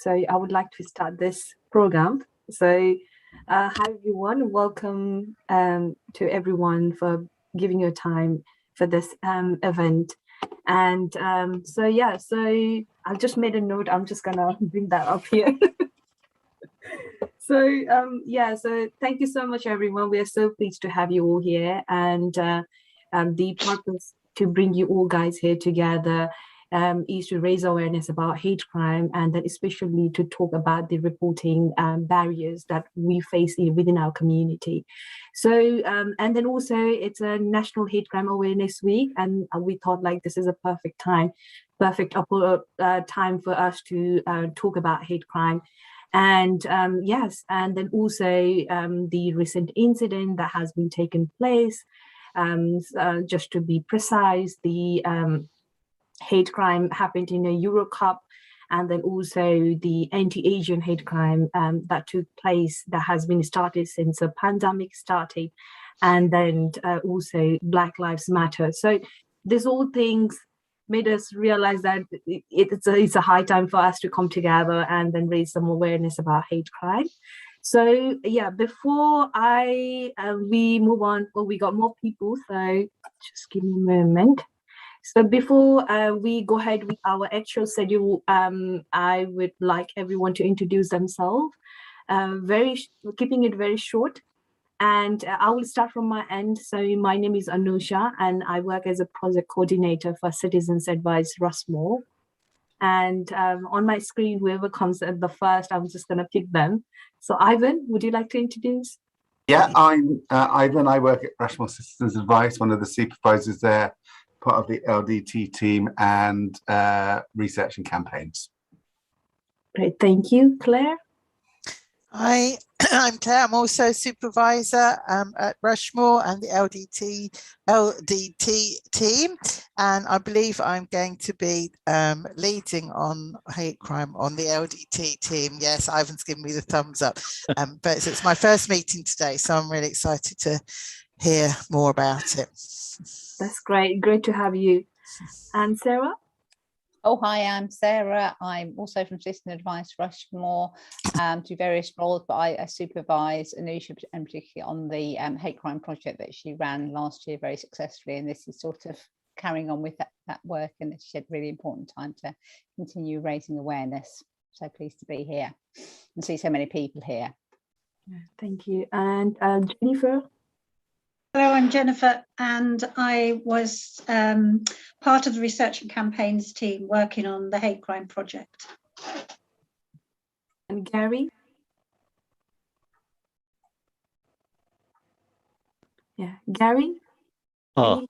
So I would like to start this program. So hi everyone, welcome to everyone for giving your time for this event. And so I just made a note. I'm just gonna bring that up here. So thank you so much, everyone. We are so pleased to have you all here, and the purpose to bring you all guys here together is to raise awareness about hate crime, and then especially to talk about the reporting barriers that we face within our community. So, and then also it's a National Hate Crime Awareness Week, and we thought like this is a perfect time for us to talk about hate crime. And yes, and then also the recent incident that has been taken place, just to be precise, the hate crime happened in a Euro Cup, and then also the anti-Asian hate crime that took place, that has been started since the pandemic started, and then also Black Lives Matter. So these all things made us realize that it's a high time for us to come together and then raise some awareness about hate crime. So yeah, before we move on, well, we got more people, so just give me a moment. So before we go ahead with our actual schedule, I would like everyone to introduce themselves, keeping it very short. And I will start from my end. So my name is Anusha, and I work as a project coordinator for Citizens Advice Rushmore. And on my screen, whoever comes at the first, I'm just going to pick them. So Ivan, would you like to introduce? Yeah, I'm Ivan. I work at Rushmore Citizens Advice, one of the supervisors there, part of the LDT team and research and campaigns. Great, thank you. Claire? Hi, I'm Claire. I'm also a supervisor at Rushmore and the LDT team, and I believe I'm going to be leading on hate crime on the LDT team. Yes, Ivan's given me the thumbs up, but it's my first meeting today, so I'm really excited to hear more about it. That's great to have you. And Sarah? Oh, hi, I'm Sarah. I'm also from Citizen Advice Rushmore, to various roles, but I supervise Anusha, and particularly on the hate crime project that she ran last year very successfully. And this is sort of carrying on with that work, and it's a really important time to continue raising awareness. So pleased to be here and see so many people here. Thank you. And Jennifer? Hello, I'm Jennifer, and I was part of the research and campaigns team working on the hate crime project. And Gary? Yeah, Gary? Oh,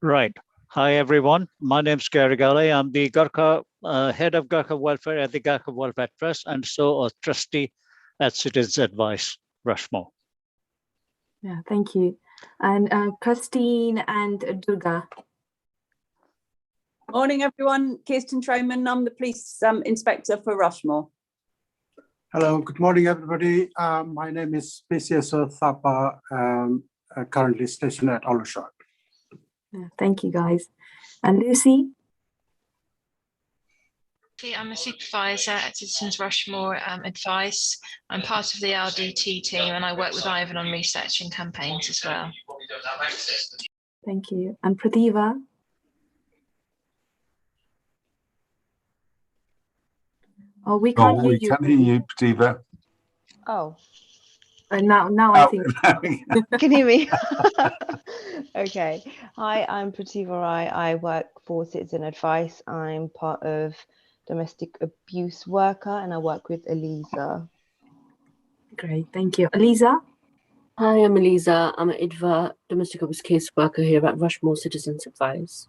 right. Hi, everyone. My name's Gary Galley. I'm the Gurkha head of Gurkha Welfare at the Gurkha Welfare Trust, and so a trustee at Citizens Advice Rushmore. Yeah, thank you. And Christine and Durga. Morning, everyone. Kirsten Trayman. I'm the police inspector for Rushmore. Hello, good morning, everybody. My name is PCSO Thapa, currently stationed at Aldershot. Yeah, thank you, guys. And Lucy? I'm a supervisor at Citizens Rushmore Advice. I'm part of the LDT team, and I work with Ivan on research and campaigns as well. Thank you. And Prathiva? Oh, we can't hear you. We can't hear you, Prathiva. Oh. Now I think. Can you hear me? Okay. Hi, I'm Prathiva Rai. I work for Citizen Advice. I'm part of domestic abuse worker, and I work with Eliza. Great, thank you. Eliza? Hi, I'm Eliza. I'm an IDVA domestic abuse case worker here at Rushmore Citizens Advice.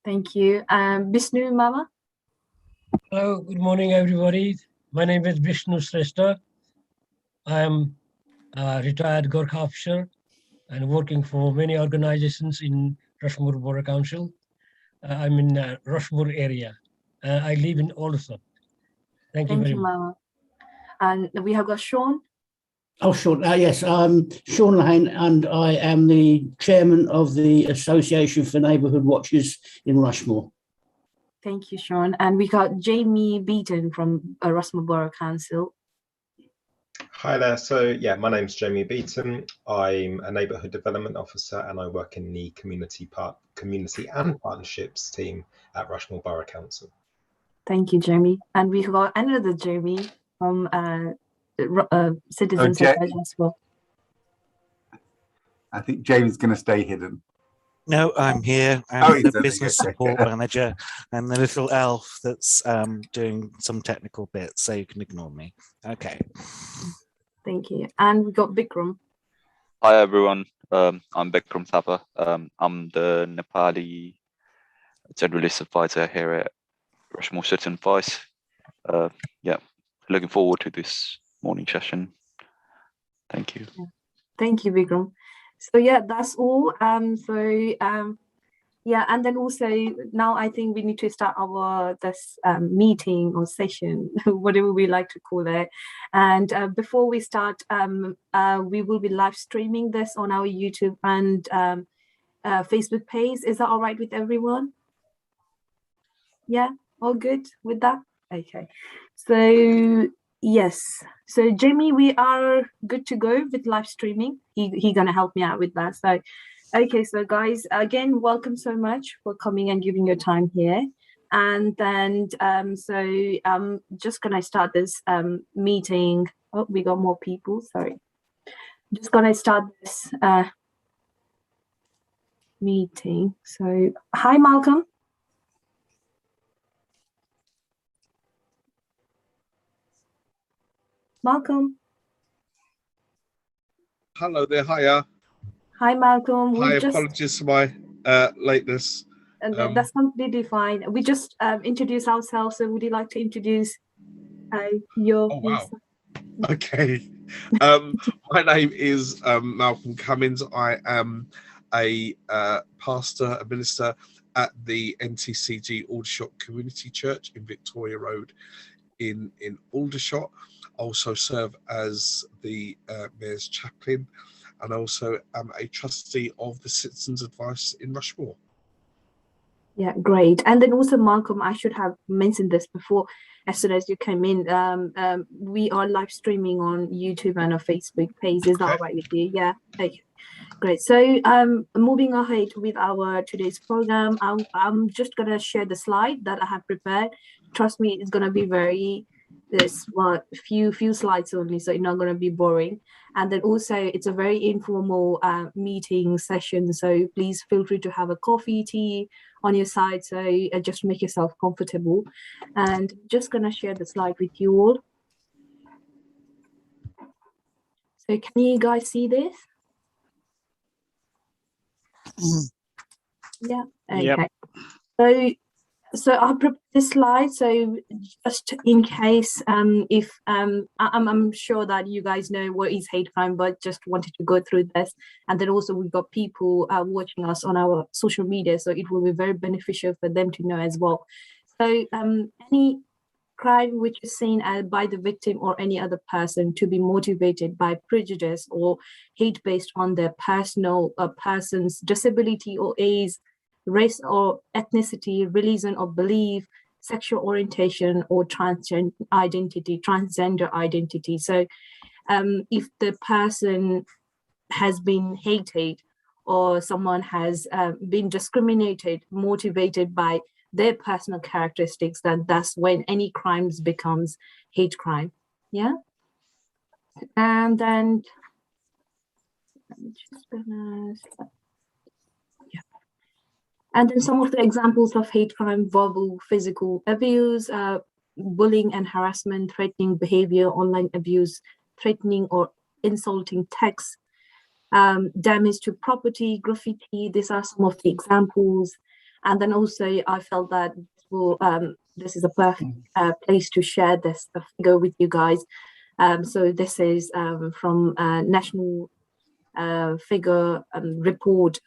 Thank you. Vishnu Mama? Hello, good morning, everybody. My name is Vishnu Srestha. I am a retired Gurkha officer and working for many organizations in Rushmore Borough Council. I'm in Rushmore area. I live in Aldershot. Thank you very much. Mama. And we have got Sean. Oh, Sean. Yes, I'm Sean Lane, and I am the chairman of the Association for Neighbourhood Watches in Rushmore. Thank you, Sean. And we got Jamie Beaton from Rushmore Borough Council. Hi there. So yeah, my name's Jamie Beaton. I'm a neighbourhood development officer and I work in the community and partnerships team at Rushmore Borough Council. Thank you, Jamie. And we've got another Jamie from Citizens Advice as well. I think Jamie's going to stay hidden. No, I'm here. I'm the business support manager and the little elf that's doing some technical bits, so you can ignore me. Okay. Thank you. And we got Bikram. Hi everyone. I'm Bikram Thapa. I'm the Nepali generalist advisor here at Rushmore Citizen Advice. Yeah, looking forward to this morning session. Thank you. Thank you, Bikram. So yeah, that's all. Yeah, and then also now I think we need to start our meeting or session, whatever we like to call it. And before we start, we will be live streaming this on our YouTube and Facebook page. Is that all right with everyone? Yeah, all good with that? Okay. So yes. So Jamie, we are good to go with live streaming. He gonna help me out with that. So okay, so guys, again, welcome so much for coming and giving your time here. And then, I'm just gonna start this meeting. Oh, we got more people, sorry. Just gonna start this meeting. So, hi, Malcolm. Malcolm. Hello there, hiya. Hi, Malcolm. Hi, apologies for my lateness. That's completely fine. We just introduced ourselves, so would you like to introduce your... Oh, wow. Okay. My name is Malcolm Cummins. I am a pastor, a minister at the NTCG Aldershot Community Church in Victoria Road in Aldershot. I also serve as the Mayor's Chaplain, and also am a trustee of the Citizens Advice in Rushmore. Yeah, great. And then also, Malcolm, I should have mentioned this before, as soon as you came in. We are live streaming on YouTube and our Facebook page. Is that all right with you? Yeah. Okay. Great. So moving ahead with our today's program, I'm just gonna share the slide that I have prepared. Trust me, it's gonna be very few slides only, so it's not going to be boring. And then also it's a very informal meeting session, so please feel free to have a coffee, tea on your side, so just make yourself comfortable. And just going to share the slide with you all. So can you guys see this? Yeah. Okay. Yep. So I'll prepare this slide. So just in case, if I'm sure that you guys know what is hate crime, but just wanted to go through this. And then also we've got people watching us on our social media, so it will be very beneficial for them to know as well. So any crime which is seen by the victim or any other person to be motivated by prejudice or hate based on their person's disability or age, race or ethnicity, religion or belief, sexual orientation, or transgender identity. So if the person has been hated or someone has been discriminated, motivated by their personal characteristics, then that's when any crimes becomes hate crime. Yeah. And then I'm just gonna start. And then some of the examples of hate crime: verbal, physical abuse, bullying and harassment, threatening behavior, online abuse, threatening or insulting text, damage to property, graffiti. These are some of the examples. And then also I felt that this is a perfect place to share this figure with you guys. So this is from National Figure Report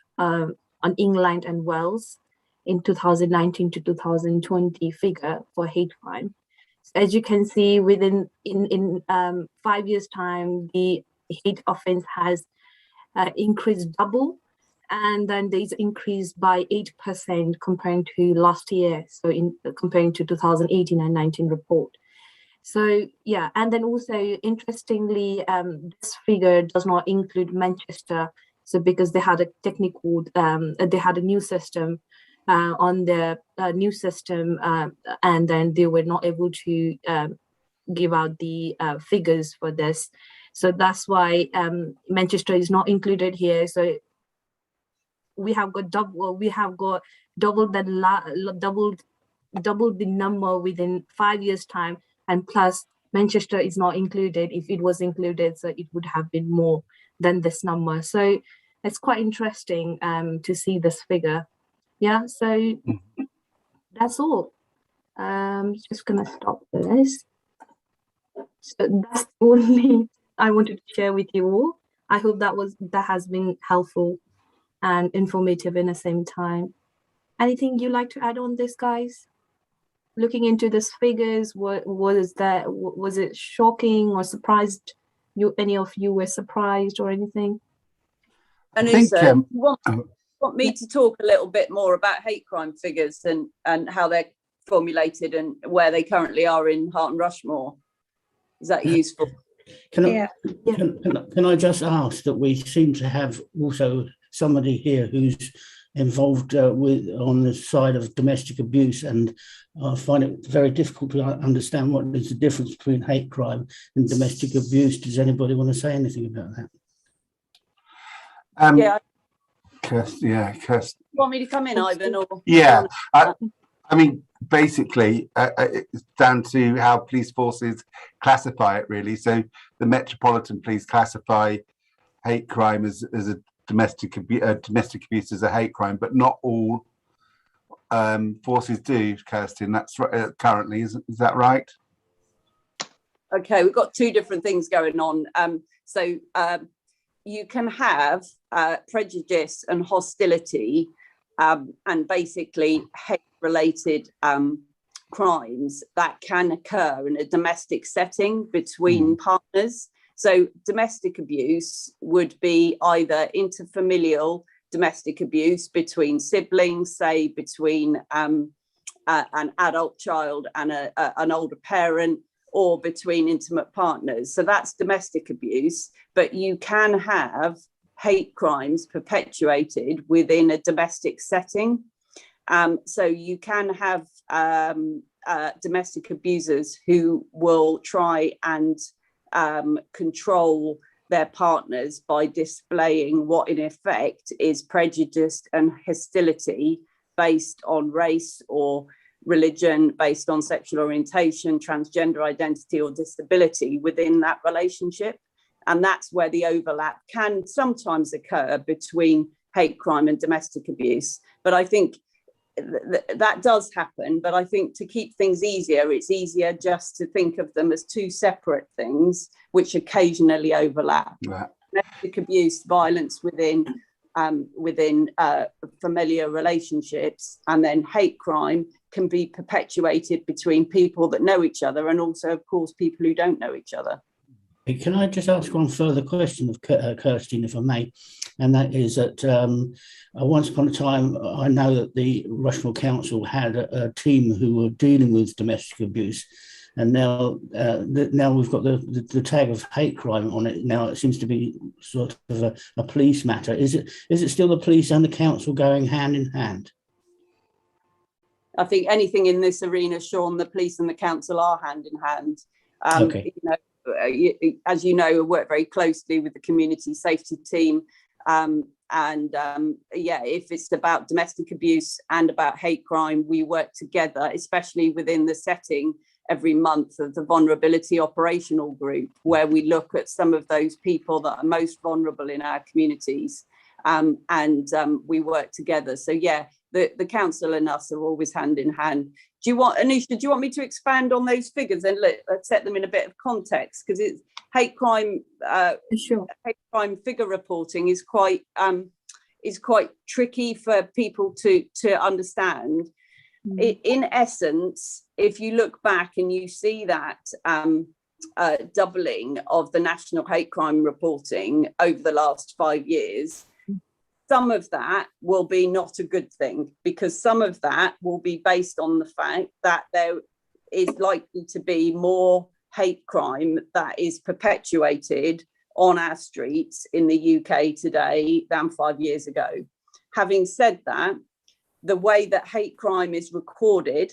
on England and Wales in 2019 to 2020 figure for hate crime. So as you can see, within 5 years' time, the hate offense has increased double, and then there's increased by 8% comparing to last year. So comparing to 2018 and 19 report. So yeah, and then also interestingly, this figure does not include Manchester. So because they had a technical, they had a new system on their new system, and then they were not able to give out the figures for this. So that's why Manchester is not included here. So we have got double the number within 5 years time, and plus Manchester is not included. If it was included, so it would have been more than this number. So it's quite interesting to see this figure. Yeah, so that's all. Just gonna stop this. So that's the only I wanted to share with you all. I hope that has been helpful and informative in the same time. Anything you like to add on this, guys? Looking into these figures, was it shocking or surprised? Any of you were surprised or anything? Anusha, you want me to talk a little bit more about hate crime figures and how they're formulated and where they currently are in Hart and Rushmore? Is that useful? Can I just ask that we seem to have also somebody here who's involved on the side of domestic abuse, and I find it very difficult to understand what is the difference between hate crime and domestic abuse. Does anybody want to say anything about that? Kirsten. You want me to come in, Ivan? Or yeah, I mean, basically, it's down to how police forces classify it, really. So the Metropolitan Police classify hate crime as a domestic abuse as a hate crime, but not all forces do, Kirsten. That's right, currently, is that right? Okay, we've got two different things going on. So you can have prejudice and hostility and basically hate-related crimes that can occur in a domestic setting between partners. So domestic abuse would be either interfamilial domestic abuse between siblings, say between an adult child and an older parent, or between intimate partners. So that's domestic abuse, but you can have hate crimes perpetuated within a domestic setting. So you can have domestic abusers who will try and control their partners by displaying what in effect is prejudice and hostility based on race or religion, based on sexual orientation, transgender identity or disability within that relationship. And that's where the overlap can sometimes occur between hate crime and domestic abuse. But I think that does happen. But I think to keep things easier, it's easier just to think of them as two separate things, which occasionally overlap. Yeah. Domestic abuse, violence within familiar relationships, and then hate crime can be perpetuated between people that know each other, and also, of course, people who don't know each other. Can I just ask one further question of Kirsten, if I may? And that is that once upon a time, I know that the Rushmore Council had a team who were dealing with domestic abuse, and now we've got the tag of hate crime on it. Now it seems to be sort of a police matter. Is it still the police and the council going hand in hand? I think anything in this arena, Sean, the police and the council are hand in hand. Okay. You know, as you know, I work very closely with the community safety team. If it's about domestic abuse and about hate crime, we work together, especially within the setting every month of the vulnerability operational group, where we look at some of those people that are most vulnerable in our communities, and we work together. So yeah, the council and us are always hand in hand. Anusha, do you want me to expand on those figures and let's set them in a bit of context? Because it's hate crime figure reporting is quite tricky for people to understand. In essence, if you look back and you see that doubling of the national hate crime reporting over the last 5 years, some of that will be not a good thing, because some of that will be based on the fact that there is likely to be more hate crime that is perpetuated on our streets in the UK today than 5 years ago. Having said that, the way that hate crime is recorded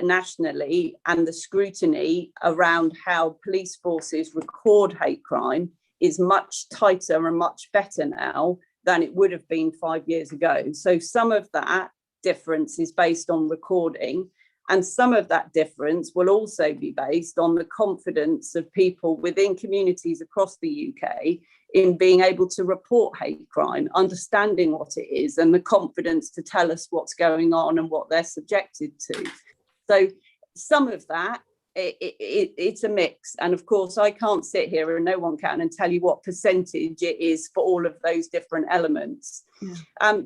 nationally, and the scrutiny around how police forces record hate crime is much tighter and much better now than it would have been 5 years ago. So some of that difference is based on recording, and some of that difference will also be based on the confidence of people within communities across the UK in being able to report hate crime, understanding what it is, and the confidence to tell us what's going on and what they're subjected to. So some of that, it's a mix. And of course, I can't sit here, and no one can, and tell you what percentage it is for all of those different elements. Yeah.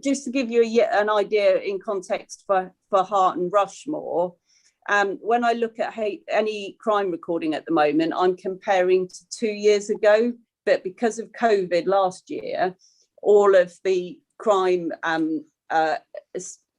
Just to give you an idea in context for Hart and Rushmore, when I look at any crime recording at the moment, I'm comparing to 2 years ago, but because of COVID last year, all of the crime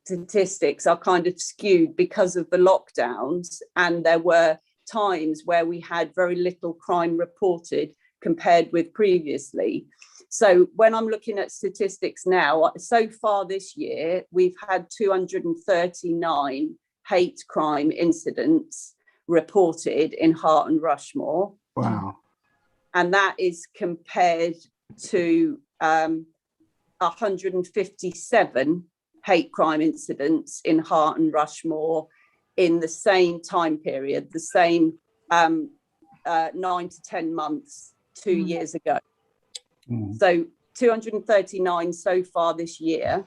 statistics are kind of skewed because of the lockdowns, and there were times where we had very little crime reported compared with previously. So when I'm looking at statistics now, so far this year, we've had 239 hate crime incidents reported in Hart and Rushmore. Wow. And that is compared to 157 hate crime incidents in Hart and Rushmore in the same time period, the same 9 to 10 months 2 years ago. So 239 so far this year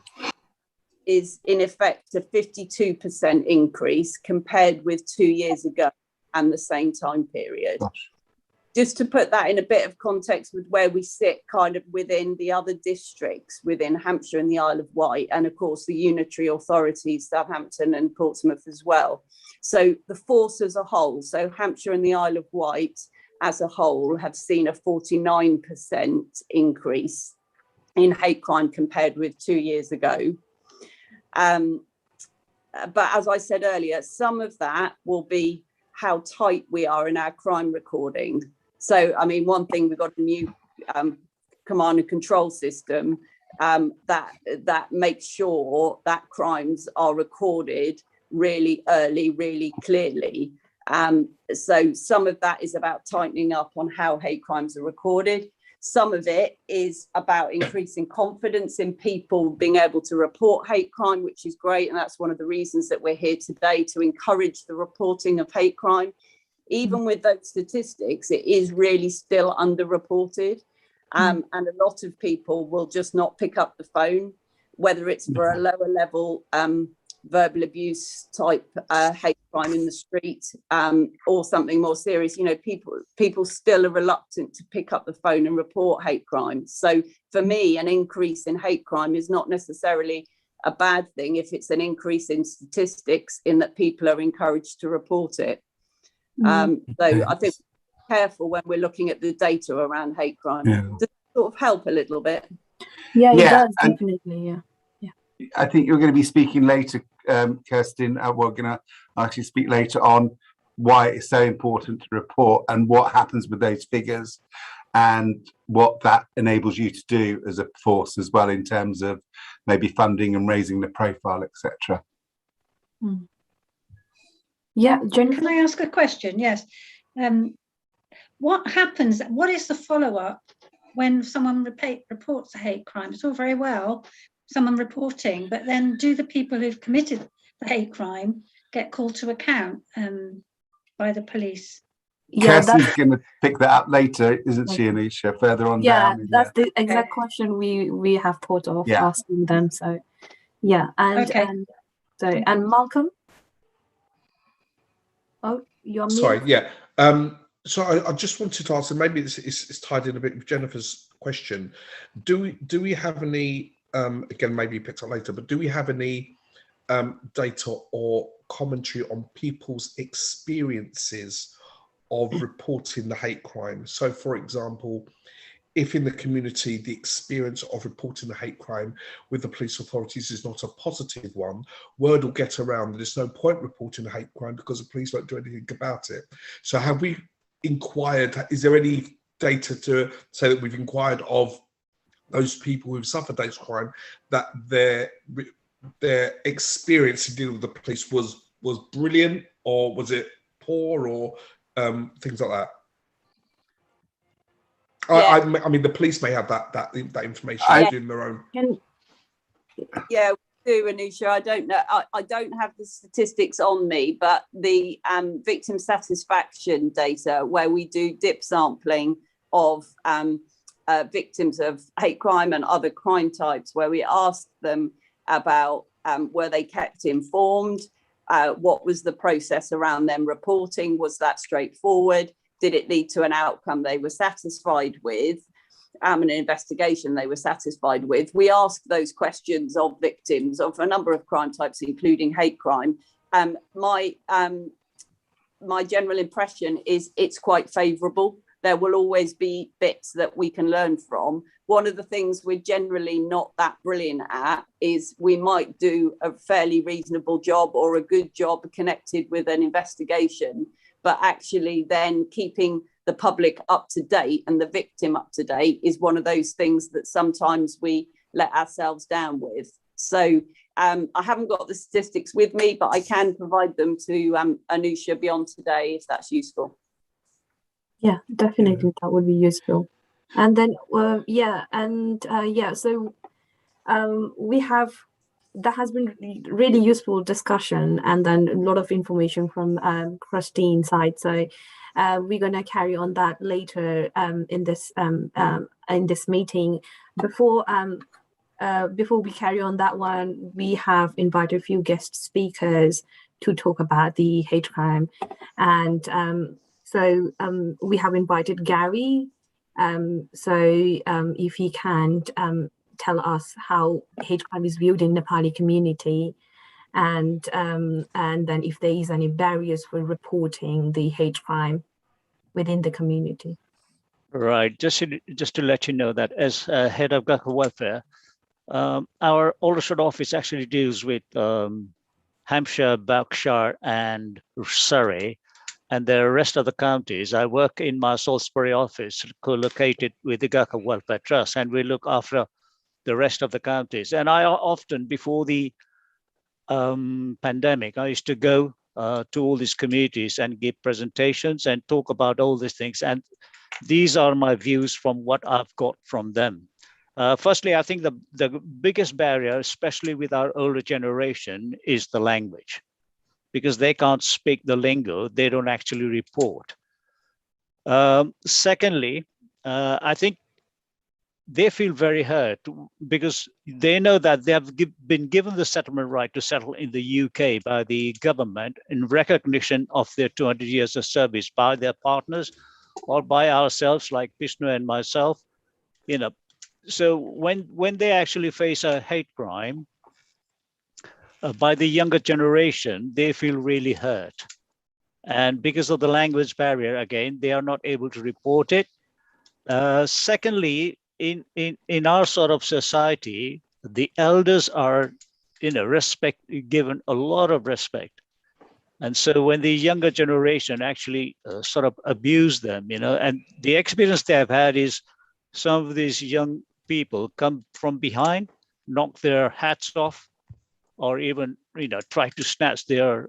is in effect a 52% increase compared with 2 years ago and the same time period. Gosh. Just to put that in a bit of context with where we sit kind of within the other districts within Hampshire and the Isle of Wight, and of course the unitary authorities, Southampton and Portsmouth as well. So the force as a whole, so Hampshire and the Isle of Wight as a whole have seen a 49% increase in hate crime compared with 2 years ago. But as I said earlier, some of that will be how tight we are in our crime recording. So, I mean, one thing, we've got a new command and control system that makes sure that crimes are recorded really early, really clearly. So some of that is about tightening up on how hate crimes are recorded. Some of it is about increasing confidence in people being able to report hate crime, which is great. And that's one of the reasons that we're here today, to encourage the reporting of hate crime. Even with those statistics, it is really still underreported. And a lot of people will just not pick up the phone, whether it's for a lower level verbal abuse type hate crime in the street or something more serious. You know, people still are reluctant to pick up the phone and report hate crimes. So for me, an increase in hate crime is not necessarily a bad thing if it's an increase in statistics, in that people are encouraged to report it. So I think careful when we're looking at the data around hate crime. Yeah. Does it sort of help a little bit? Yeah, it Yeah, does, definitely. Yeah. I think you're going to be speaking later, Kirsten. We're going to actually speak later on why it's so important to report and what happens with those figures and what that enables you to do as a force as well, in terms of maybe funding and raising the profile, etc. Yeah, Jennifer? Can I ask a question? Yes. What happens, what is the follow-up when someone reports a hate crime? It's all very well, someone reporting, but then do the people who've committed the hate crime get called to account by the police? Yeah, Kirsty's going to pick that up later, isn't she, Anisha? Further on down. That's the exact question we have thought of asking them. So, yeah, and Malcolm. Oh, you're sorry. muted. Yeah. So I just wanted to ask, and maybe it's tied in a bit with Jennifer's question. Do we have any? Again, maybe picked up later, but do we have any data or commentary on people's experiences of reporting the hate crime? So, for example, if in the community the experience of reporting the hate crime with the police authorities is not a positive one, word will get around that there's no point reporting a hate crime because the police won't do anything about it. So have we inquired, is there any data to say that we've inquired of those people who've suffered hate crime, that their experience in dealing with the police was brilliant, or was it poor, or things like that? I mean, the police may have that information in their own. Yeah, we do, Anusha. I don't know. I don't have the statistics on me, but the victim satisfaction data, where we do dip sampling of victims of hate crime and other crime types, where we ask them about were they kept informed, what was the process around them reporting, was that straightforward? Did it lead to an outcome they were satisfied with, an investigation they were satisfied with? We ask those questions of victims of a number of crime types, including hate crime. My general impression is it's quite favourable. There will always be bits that we can learn from. One of the things we're generally not that brilliant at is we might do a fairly reasonable job or a good job connected with an investigation, but actually then keeping the public up to date and the victim up to date is one of those things that sometimes we let ourselves down with. So I haven't got the statistics with me, but I can provide them to Anusha beyond today if that's useful. Yeah, definitely, that would be useful. And then, so we have, that has been really useful discussion, and then a lot of information from Christine's side. So we're going to carry on that later in this meeting. Before we carry on that one, we have invited a few guest speakers to talk about the hate crime, and so we have invited Gary. If he can tell us how hate crime is viewed in Nepali community, and then if there is any barriers for reporting the hate crime within the community. Right. Just to let you know that as head of Gurkha welfare, our Aldershot office actually deals with Hampshire, Berkshire, and Surrey, and the rest of the counties. I work in my Salisbury office, co-located with the Gurkha Welfare Trust, and we look after the rest of the counties. And I often, before the pandemic, I used to go to all these communities and give presentations and talk about all these things. And these are my views from what I've got from them. Firstly, I think the biggest barrier, especially with our older generation, is the language, because they can't speak the lingo, they don't actually report. Secondly, I think they feel very hurt because they know that they have been given the settlement right to settle in the UK by the government in recognition of their 200 years of service by their partners or by ourselves, like Vishnu and myself. So when they actually face a hate crime by the younger generation, they feel really hurt. And because of the language barrier, again, they are not able to report it. Secondly, in our sort of society, the elders are, given a lot of respect. And so when the younger generation actually sort of abuse them, and the experience they have had is some of these young people come from behind, knock their hats off, or even, try to snatch their,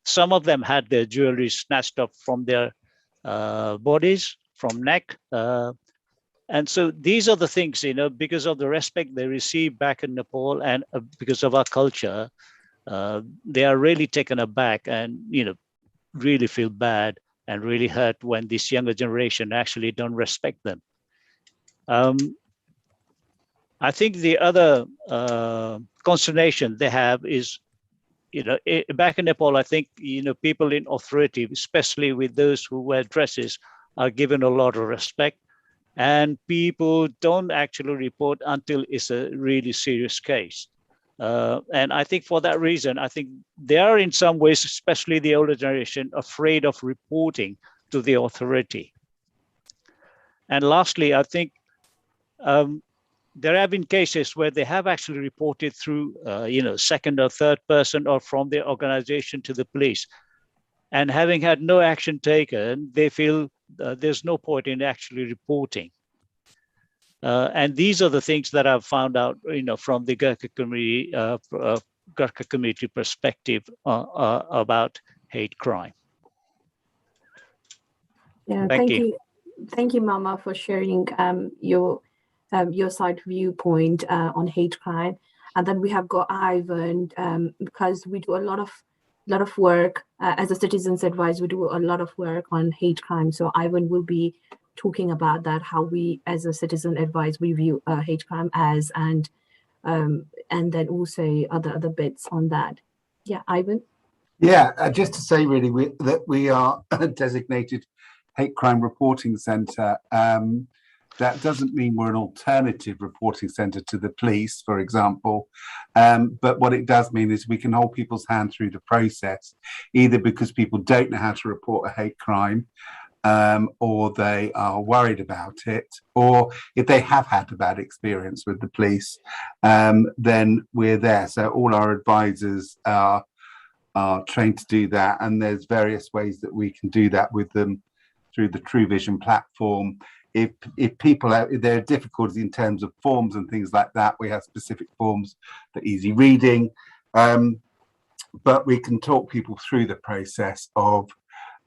some of them had their jewelry snatched up from their bodies, from neck. And so these are the things, because of the respect they receive back in Nepal and because of our culture, they are really taken aback and, really feel bad and really hurt when this younger generation actually don't respect them. I think the other consternation they have is, back in Nepal, I think, people in authority, especially with those who wear dresses, are given a lot of respect. And people don't actually report until it's a really serious case. And I think for that reason, I think they are in some ways, especially the older generation, afraid of reporting to the authority. And lastly, I think there have been cases where they have actually reported through, second or third person or from their organization to the police. And having had no action taken, they feel there's no point in actually reporting. And these are the things that I've found out, from the Gurkha community perspective about hate crime. Yeah, thank you, Mama, for sharing your side viewpoint on hate crime. And then we have got Ivan, because we do a lot of work as a citizens advice. We do a lot of work on hate crime. So Ivan will be talking about that, how we as a citizen advice we view hate crime as, and then also other bits on that. Yeah, Ivan. Yeah, just to say really that we are a designated hate crime reporting centre. That doesn't mean we're an alternative reporting centre to the police, for example. But what it does mean is we can hold people's hand through the process, either because people don't know how to report a hate crime, or they are worried about it, or if they have had a bad experience with the police, then we're there. So all our advisors are trained to do that, and there's various ways that we can do that with them through the True Vision platform. If people if there are difficulties in terms of forms and things like that, we have specific forms for easy reading, but we can talk people through the process of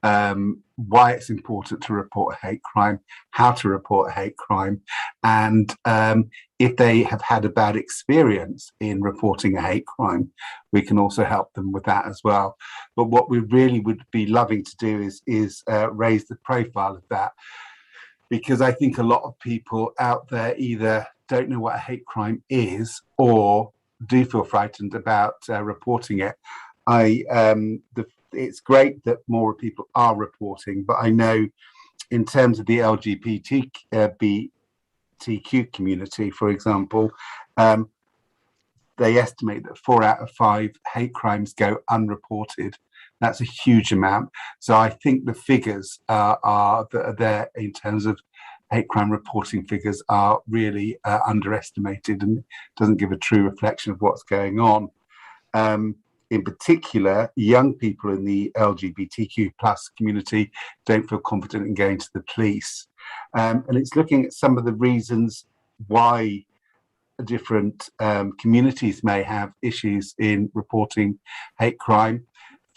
why it's important to report a hate crime, how to report a hate crime, and if they have had a bad experience in reporting a hate crime, we can also help them with that as well. But what we really would be loving to do is raise the profile of that, because I think a lot of people out there either don't know what a hate crime is or do feel frightened about reporting it. It's great that more people are reporting, but I know in terms of the LGBTQ community, for example, they estimate that 4 out of 5 hate crimes go unreported. That's a huge amount. So I think the figures that are there in terms of hate crime reporting figures are really underestimated, and doesn't give a true reflection of what's going on. In particular, young people in the LGBTQ plus community don't feel confident in going to the police. And it's looking at some of the reasons why different communities may have issues in reporting hate crime.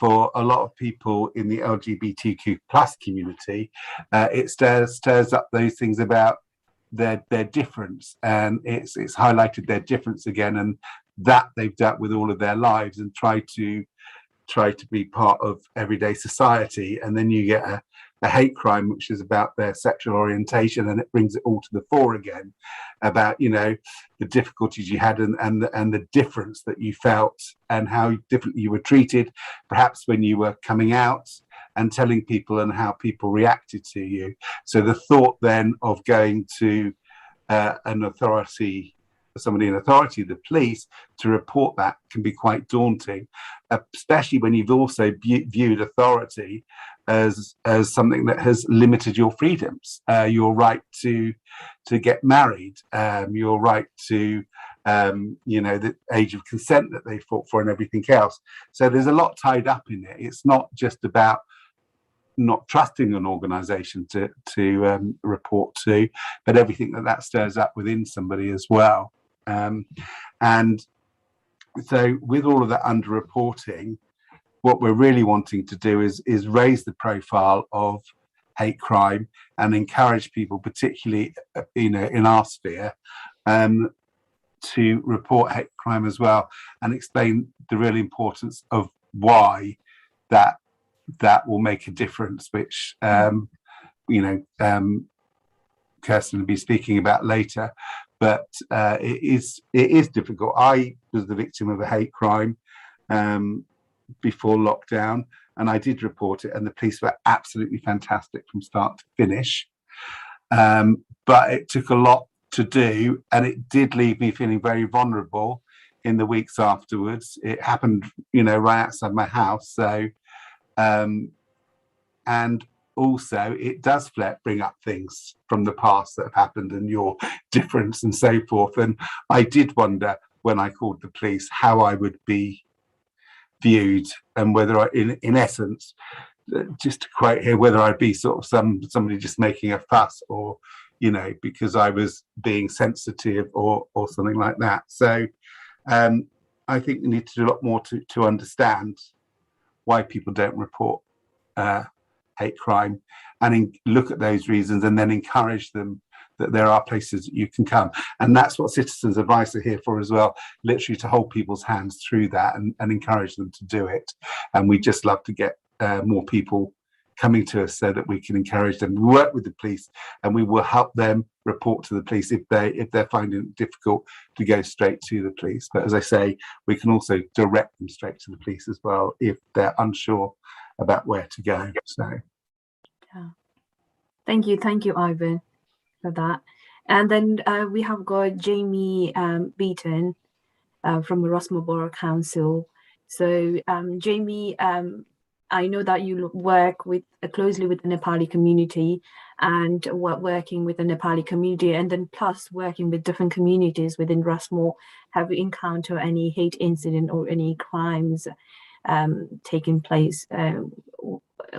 For a lot of people in the LGBTQ plus community, it stirs up those things about their difference, and it's highlighted their difference again, and that they've dealt with all of their lives and try to be part of everyday society, and then you get a hate crime which is about their sexual orientation, and it brings it all to the fore again about the difficulties you had and the difference that you felt and how differently you were treated, perhaps when you were coming out and telling people, and how people reacted to you. So the thought then of going to somebody in authority, the police, to report that can be quite daunting, especially when you've also viewed authority as something that has limited your freedoms, your right to get married, your right to the age of consent that they fought for, and everything else. So there's a lot tied up in it. It's not just about not trusting an organization to report to, but everything that stirs up within somebody as well. And so with all of that underreporting, what we're really wanting to do is raise the profile of hate crime and encourage people, particularly in our sphere, to report hate crime as well, and explain the real importance of why that will make a difference, which Kirsten will be speaking about later. But it is difficult. I was the victim of a hate crime before lockdown, and I did report it, and the police were absolutely fantastic from start to finish. But it took a lot to do, and it did leave me feeling very vulnerable in the weeks afterwards. It happened, right outside my house. So, and also it does bring up things from the past that have happened and your difference and so forth. And I did wonder when I called the police how I would be viewed, and whether I, in essence, just to quote here, whether I'd be sort of somebody just making a fuss, or because I was being sensitive or something like that. So I think we need to do a lot more to understand why people don't report hate crime, and look at those reasons, and then encourage them that there are places that you can come. And that's what Citizens Advice are here for as well, literally to hold people's hands through that and encourage them to do it. And we just love to get more people coming to us so that we can encourage them. We work with the police, and we will help them report to the police if they're finding it difficult to go straight to the police. But as I say, we can also direct them straight to the police as well if they're unsure about where to go. So yeah, thank you, Ivan, for that. And then we have got Jamie Beaton from the Rossmore Borough Council. So Jamie, I know that you work closely with the Nepali community, and working with the Nepali community, and then plus working with different communities within Rossmore. Have you encountered any hate incident or any crimes taking place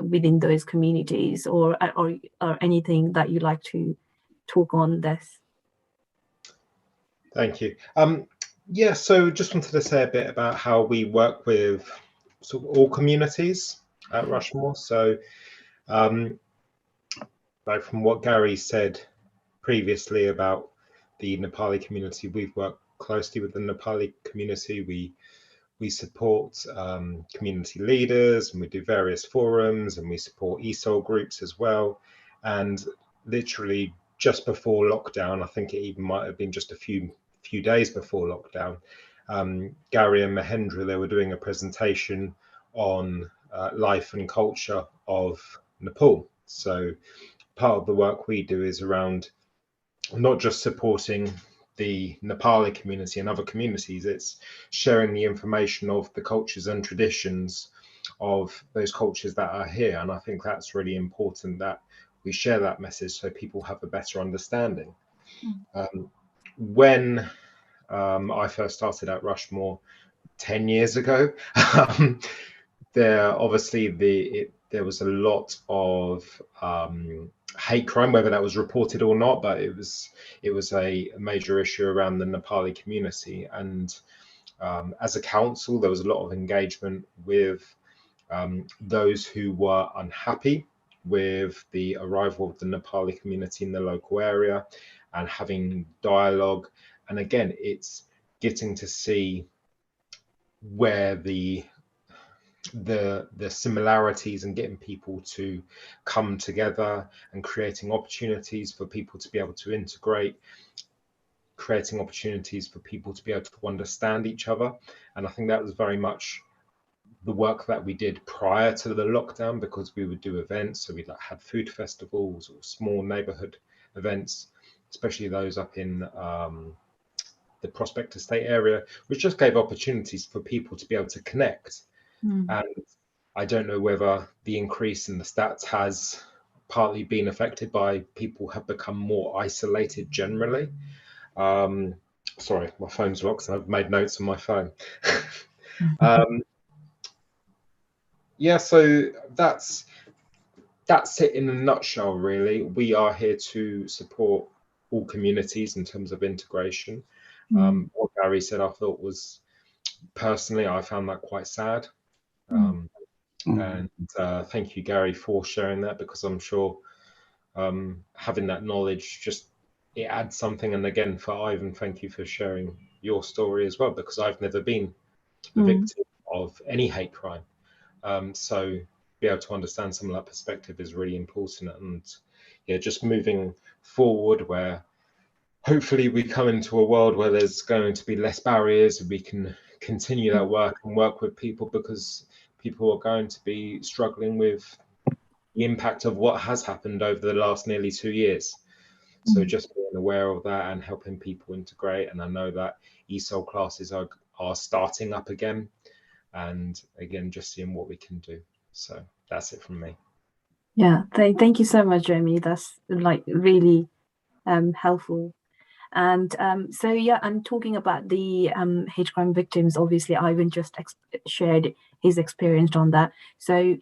within those communities, or anything that you'd like to talk on this? Thank you. Yeah, so just wanted to say a bit about how we work with sort of all communities at Rushmore. So like from what Gary said previously about the Nepali community, we've worked closely with the Nepali community. We support community leaders, and we do various forums, and we support ESOL groups as well. And literally just before lockdown, I think it even might have been just a few days before lockdown, Gary and Mahendra, they were doing a presentation on life and culture of Nepal. So part of the work we do is around not just supporting the Nepali community and other communities, it's sharing the information of the cultures and traditions of those cultures that are here. And I think that's really important that we share that message so people have a better understanding. When I first started at Rushmore 10 years ago, there was a lot of hate crime, whether that was reported or not, but it was a major issue around the Nepali community. And as a council, there was a lot of engagement with those who were unhappy with the arrival of the Nepali community in the local area, and having dialogue. And again, it's getting to see where the similarities, and getting people to come together, and creating opportunities for people to be able to integrate, creating opportunities for people to be able to understand each other. And I think that was very much the work that we did prior to the lockdown, because we would do events. So we'd have food festivals or small neighborhood events, especially those up in the Prospect Estate area, which just gave opportunities for people to be able to connect. And I don't know whether the increase in the stats has partly been affected by people have become more isolated generally. Sorry, my phone's locked, so I've made notes on my phone. Yeah, so that's it in a nutshell, really. We are here to support all communities in terms of integration. What Gary said, I thought was, personally, I found that quite sad. And thank you, Gary, for sharing that, because I'm sure having that knowledge, just it adds something. And again, for Ivan, thank you for sharing your story as well, because I've never been a victim of any hate crime. So be able to understand some of that perspective is really important. And yeah, just moving forward, where hopefully we come into a world where there's going to be less barriers, and we can continue that work and work with people, because people are going to be struggling with the impact of what has happened over the last nearly 2 years. So just being aware of that and helping people integrate. And I know that ESOL classes are starting up again. And again, just seeing what we can do. So that's it from me. Yeah, thank you so much, Jeremy. That's like really helpful. And so, yeah, I'm talking about the hate crime victims. Obviously, Ivan just shared his experience on that. So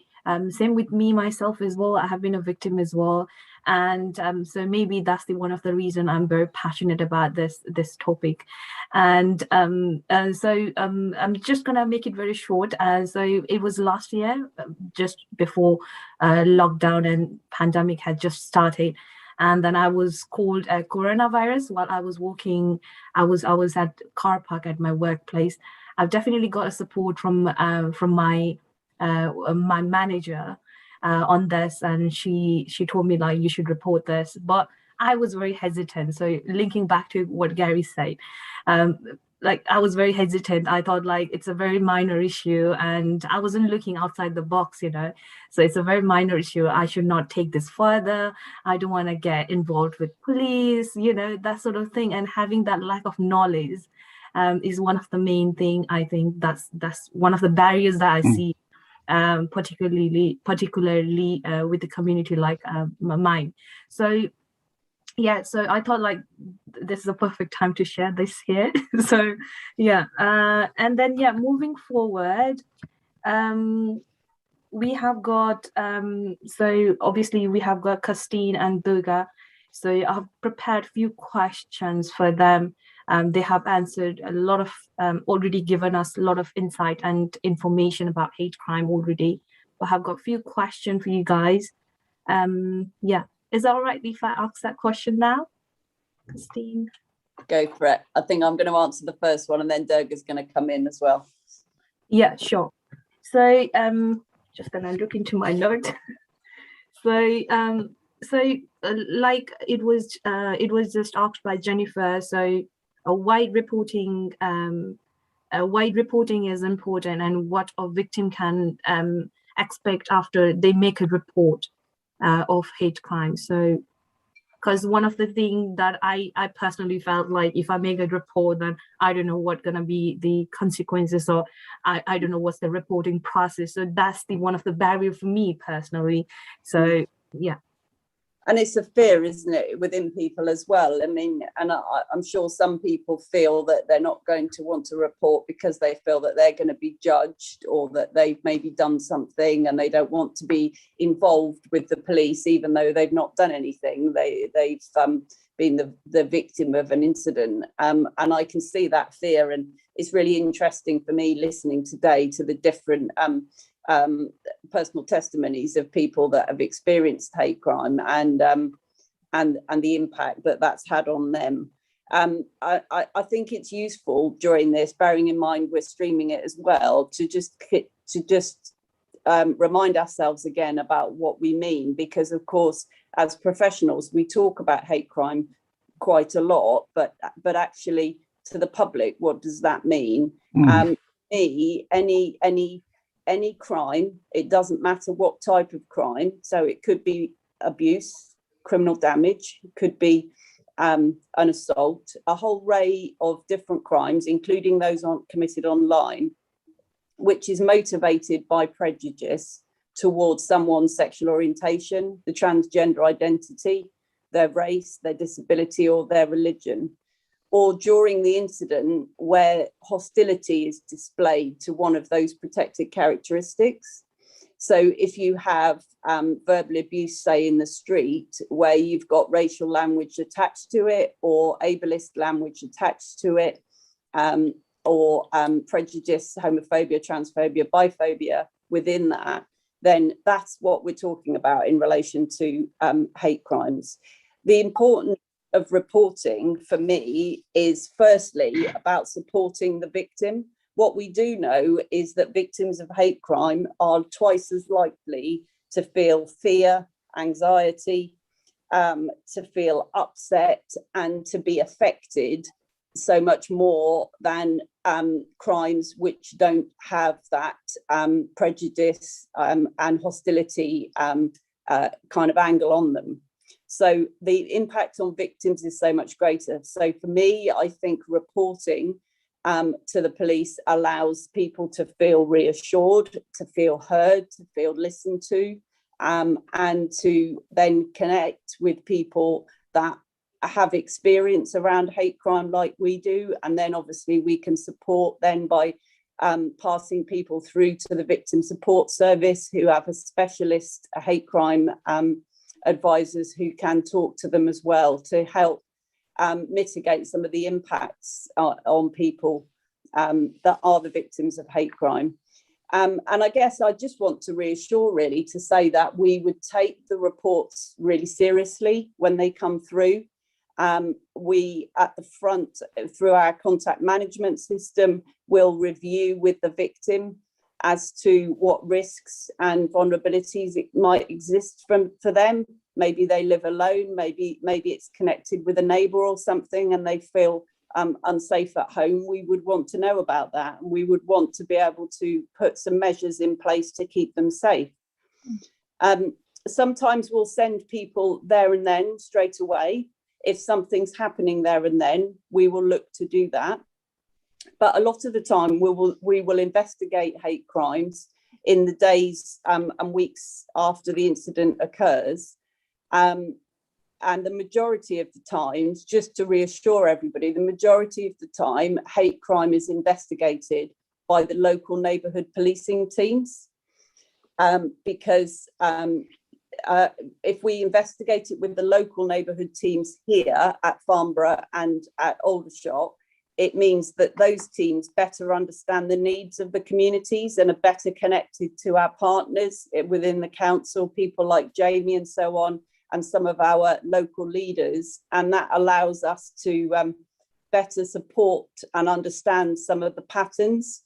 same with me, myself as well. I have been a victim as well. And so maybe that's one of the reason I'm very passionate about this topic. And so I'm just gonna make it very short. So it was last year, just before lockdown and pandemic had just started, and then I was called a coronavirus while I was walking. I was at car park at my workplace. I've definitely got a support from my my manager on this, and she told me like you should report this, but I was very hesitant. So linking back to what Gary said, um, like I was very hesitant. I thought like it's a very minor issue, and I wasn't looking outside the box, you know. So it's a very minor issue. I should not take this further. I don't want to get involved with police, you know, that sort of thing. And having that lack of knowledge is one of the main thing. I think that's one of the barriers that I see, particularly with the community like mine. So yeah, so I thought like this is a perfect time to share this here. So yeah, and then yeah, moving forward, we have got so obviously we have got Christine and Durga. So I've prepared a few questions for them. They have answered a lot of already given us a lot of insight and information about hate crime already. But I've got a few questions for you guys. Yeah, is that all right if I ask that question now, Christine? Go for it. I think I'm going to answer the first one, and then Durga's going to come in as well. Yeah, sure. So just gonna look into my note. So like it was just asked by Jennifer. So a wide reporting is important, and what a victim can expect after they make a report of hate crime. So because one of the things that I personally felt like if I make a report, then I don't know what gonna be the consequences, or I don't know what's the reporting process. So that's one of the barrier for me personally. So yeah. And it's a fear, isn't it, within people as well? I mean, and I'm sure some people feel that they're not going to want to report because they feel that they're going to be judged, or that they've maybe done something and they don't want to be involved with the police, even though they've not done anything. They've been the victim of an incident. And I can see that fear. And it's really interesting for me listening today to the different personal testimonies of people that have experienced hate crime and the impact that that's had on them. I think it's useful during this, bearing in mind we're streaming it as well, to just remind ourselves again about what we mean, because of course as professionals we talk about hate crime quite a lot, but actually to the public, what does that mean? Any crime, it doesn't matter what type of crime. So it could be abuse, criminal damage, it could be an assault, a whole array of different crimes, including those committed online, which is motivated by prejudice towards someone's sexual orientation, the transgender identity, their race, their disability, or their religion, or during the incident where hostility is displayed to one of those protected characteristics. So if you have verbal abuse, say in the street, where you've got racial language attached to it, or ableist language attached to it, or prejudice, homophobia, transphobia, biphobia within that, then that's what we're talking about in relation to hate crimes. The importance of reporting for me is firstly about supporting the victim. What we do know is that victims of hate crime are twice as likely to feel fear, anxiety, to feel upset, and to be affected so much more than crimes which don't have that prejudice and hostility kind of angle on them. So the impact on victims is so much greater. So for me, I think reporting to the police allows people to feel reassured, to feel heard, to feel listened to, and to then connect with people that have experience around hate crime like we do. And then obviously we can support then by passing people through to the victim support service, who have a specialist hate crime advisors who can talk to them as well to help mitigate some of the impacts on people that are the victims of hate crime. And I guess I just want to reassure really to say that we would take the reports really seriously when they come through. We at the front, through our contact management system, will review with the victim as to what risks and vulnerabilities it might exist for them. Maybe they live alone, maybe it's connected with a neighbour or something and they feel unsafe at home. We would want to know about that, and we would want to be able to put some measures in place to keep them safe. Sometimes we'll send people there and then straight away. If something's happening there and then, we will look to do that. But a lot of the time we will investigate hate crimes in the days and weeks after the incident occurs. And the majority of the times, just to reassure everybody, the majority of the time, hate crime is investigated by the local neighbourhood policing teams. Because if we investigate it with the local neighbourhood teams here at Farnborough and at Aldershot, it means that those teams better understand the needs of the communities and are better connected to our partners within the council, people like Jamie and so on, and some of our local leaders. And that allows us to better support and understand some of the patterns.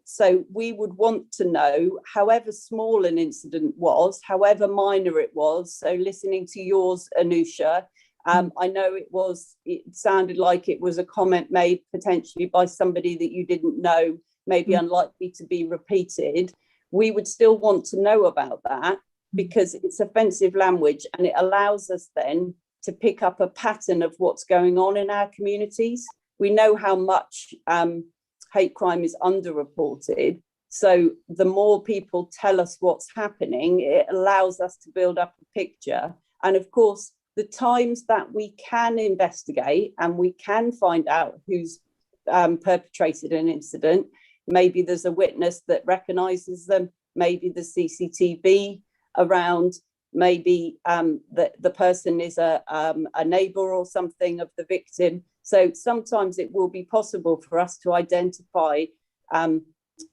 So we would want to know, however small an incident was, however minor it was. So listening to yours, Anusha, I know it sounded like it was a comment made potentially by somebody that you didn't know, maybe unlikely to be repeated. We would still want to know about that because it's offensive language, and it allows us then to pick up a pattern of what's going on in our communities. We know how much hate crime is underreported. So the more people tell us what's happening, it allows us to build up a picture. And of course, the times that we can investigate and we can find out who's perpetrated an incident, maybe there's a witness that recognises them, maybe the CCTV around, maybe the person is a neighbour or something of the victim. So sometimes it will be possible for us to identify an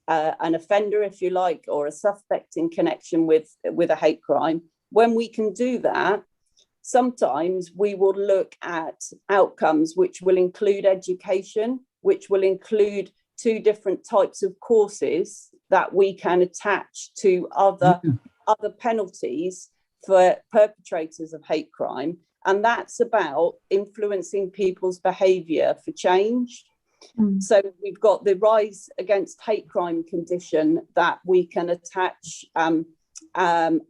offender, if you like, or a suspect in connection with a hate crime. When we can do that, sometimes we will look at outcomes which will include education, which will include 2 different types of courses that we can attach to other penalties for perpetrators of hate crime. And that's about influencing people's behaviour for change. So we've got the Rise Against Hate Crime condition that we can attach as an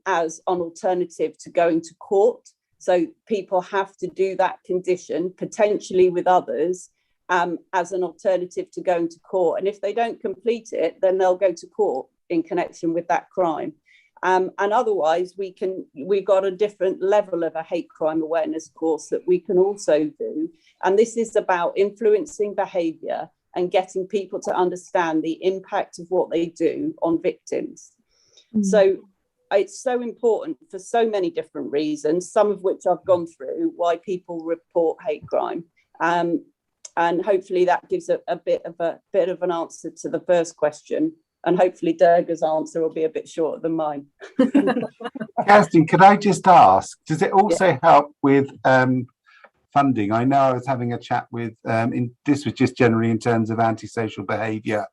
alternative to going to court. So people have to do that condition, potentially with others, as an alternative to going to court. And if they don't complete it, then they'll go to court in connection with that crime. And otherwise, we've got a different level of a hate crime awareness course that we can also do. And this is about influencing behaviour and getting people to understand the impact of what they do on victims. So it's so important for so many different reasons, some of which I've gone through, why people report hate crime. And hopefully that gives a bit of an answer to the first question. And hopefully Durga's answer will be a bit shorter than mine. Kerstin, could I just ask, does it also help with funding? I know I was having a chat with, this was just generally in terms of antisocial behaviour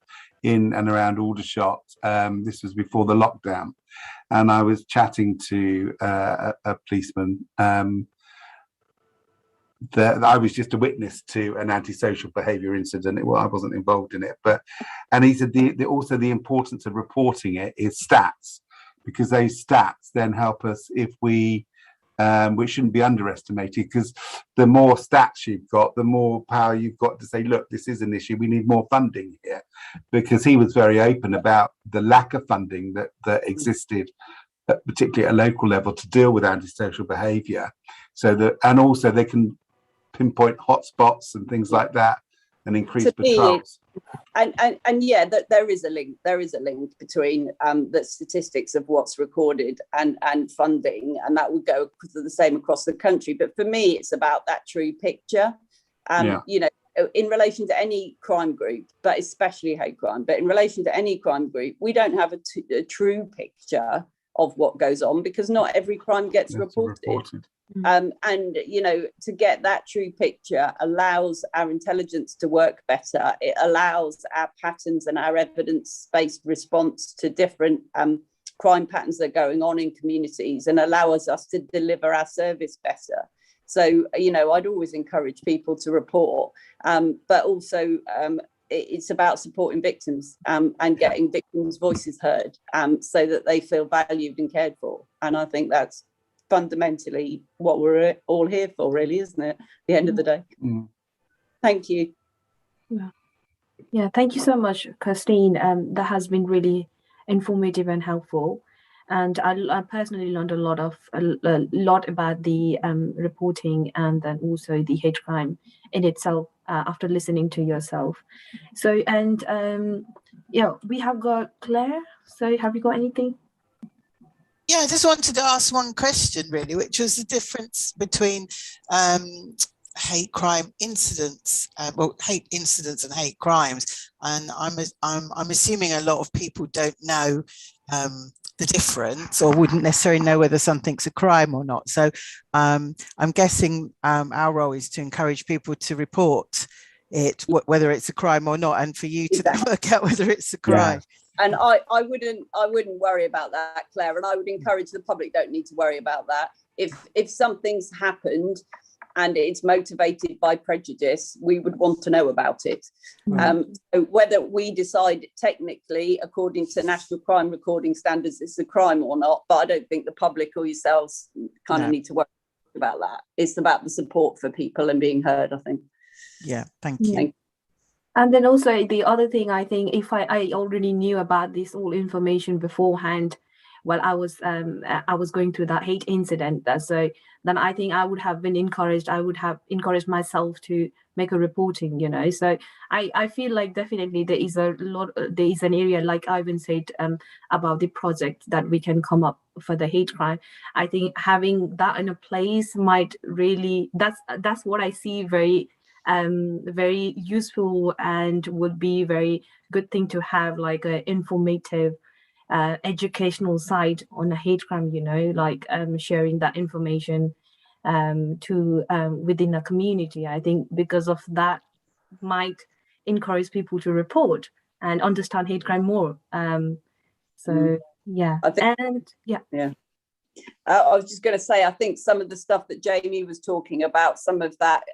in and around Aldershot. This was before the lockdown. And I was chatting to a policeman that I was just a witness to an antisocial behaviour incident. Well, I wasn't involved in it, and he said also the importance of reporting it is stats, because those stats then help us if we which shouldn't be underestimated, because the more stats you've got, the more power you've got to say, look, this is an issue, we need more funding here. Because he was very open about the lack of funding that existed particularly at a local level, to deal with antisocial behaviour, so that, and also they can pinpoint hotspots and things like that and increase patrols. And yeah, that there is a link. There is a link between the statistics of what's recorded and funding, and that would go the same across the country. But for me, it's about that true picture. You know, in relation to any crime group, but especially hate crime. But in relation to any crime group, we don't have a true picture of what goes on, because not every crime gets reported. And, you know, to get that true picture allows our intelligence to work better. It allows our patterns and our evidence-based response to different crime patterns that are going on in communities, and allows us to deliver our service better. So, you know, I'd always encourage people to report, but also it's about supporting victims and getting victims' voices heard, so that they feel valued and cared for. And I think that's fundamentally what we're all here for, really, isn't it? At the end of the day. Thank you. Yeah, thank you so much, Christine. That has been really informative and helpful. And I personally learned a lot about the reporting, and then also the hate crime in itself after listening to yourself. So, and yeah, we have got Claire. So have you got anything? Yeah, I just wanted to ask one question, really, which was the difference between hate crime incidents, well, hate incidents and hate crimes. And I'm assuming a lot of people don't know the difference, or wouldn't necessarily know whether something's a crime or not. So I'm guessing our role is to encourage people to report it, whether it's a crime or not, and for you to work out whether it's a crime. And I wouldn't worry about that, Claire, and I would encourage the public don't need to worry about that. If something's happened and it's motivated by prejudice, we would want to know about it. So whether we decide technically, according to national crime recording standards, it's a crime or not, but I don't think the public or yourselves kind of need to worry about that. It's about the support for people and being heard, I think. Yeah, thank you. And then also the other thing, I think, if I already knew about this all information beforehand, while I was going through that hate incident, so then I think I would have been encouraged. I would have encouraged myself to make a reporting, you know. So I feel like definitely there is an area, like Ivan said, about the project that we can come up for the hate crime. I think having that in a place might really, that's what I see very useful, and would be very good thing to have, like a informative educational side on a hate crime, you know, like sharing that information to within a community. I think because of that might encourage people to report and understand hate crime more. So yeah, I think, I was just going to say, I think some of the stuff that Jamie was talking about, some of that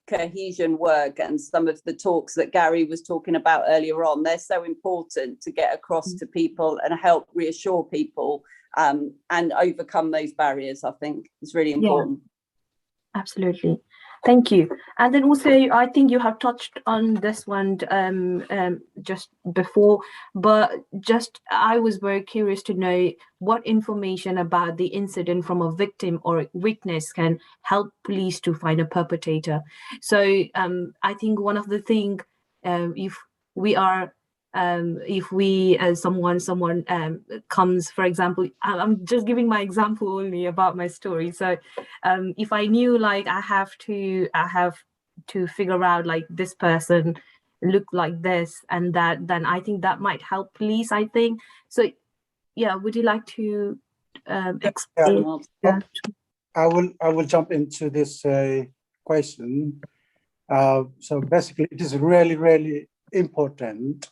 cohesion work and some of the talks that Gary was talking about earlier on, they're so important to get across to people and help reassure people and overcome those barriers. I think it's really important. Yeah, absolutely. Thank you. And then also, I think you have touched on this one just before, but just I was very curious to know what information about the incident from a victim or witness can help police to find a perpetrator. So I think one of the things, if someone comes, for example, I'm just giving my example only about my story. So if I knew, like, I have to figure out, like, this person look like this and that, then I think that might help police, I think. So yeah, would you like to explain? Yeah. I will jump into this question. So basically, it is really, really important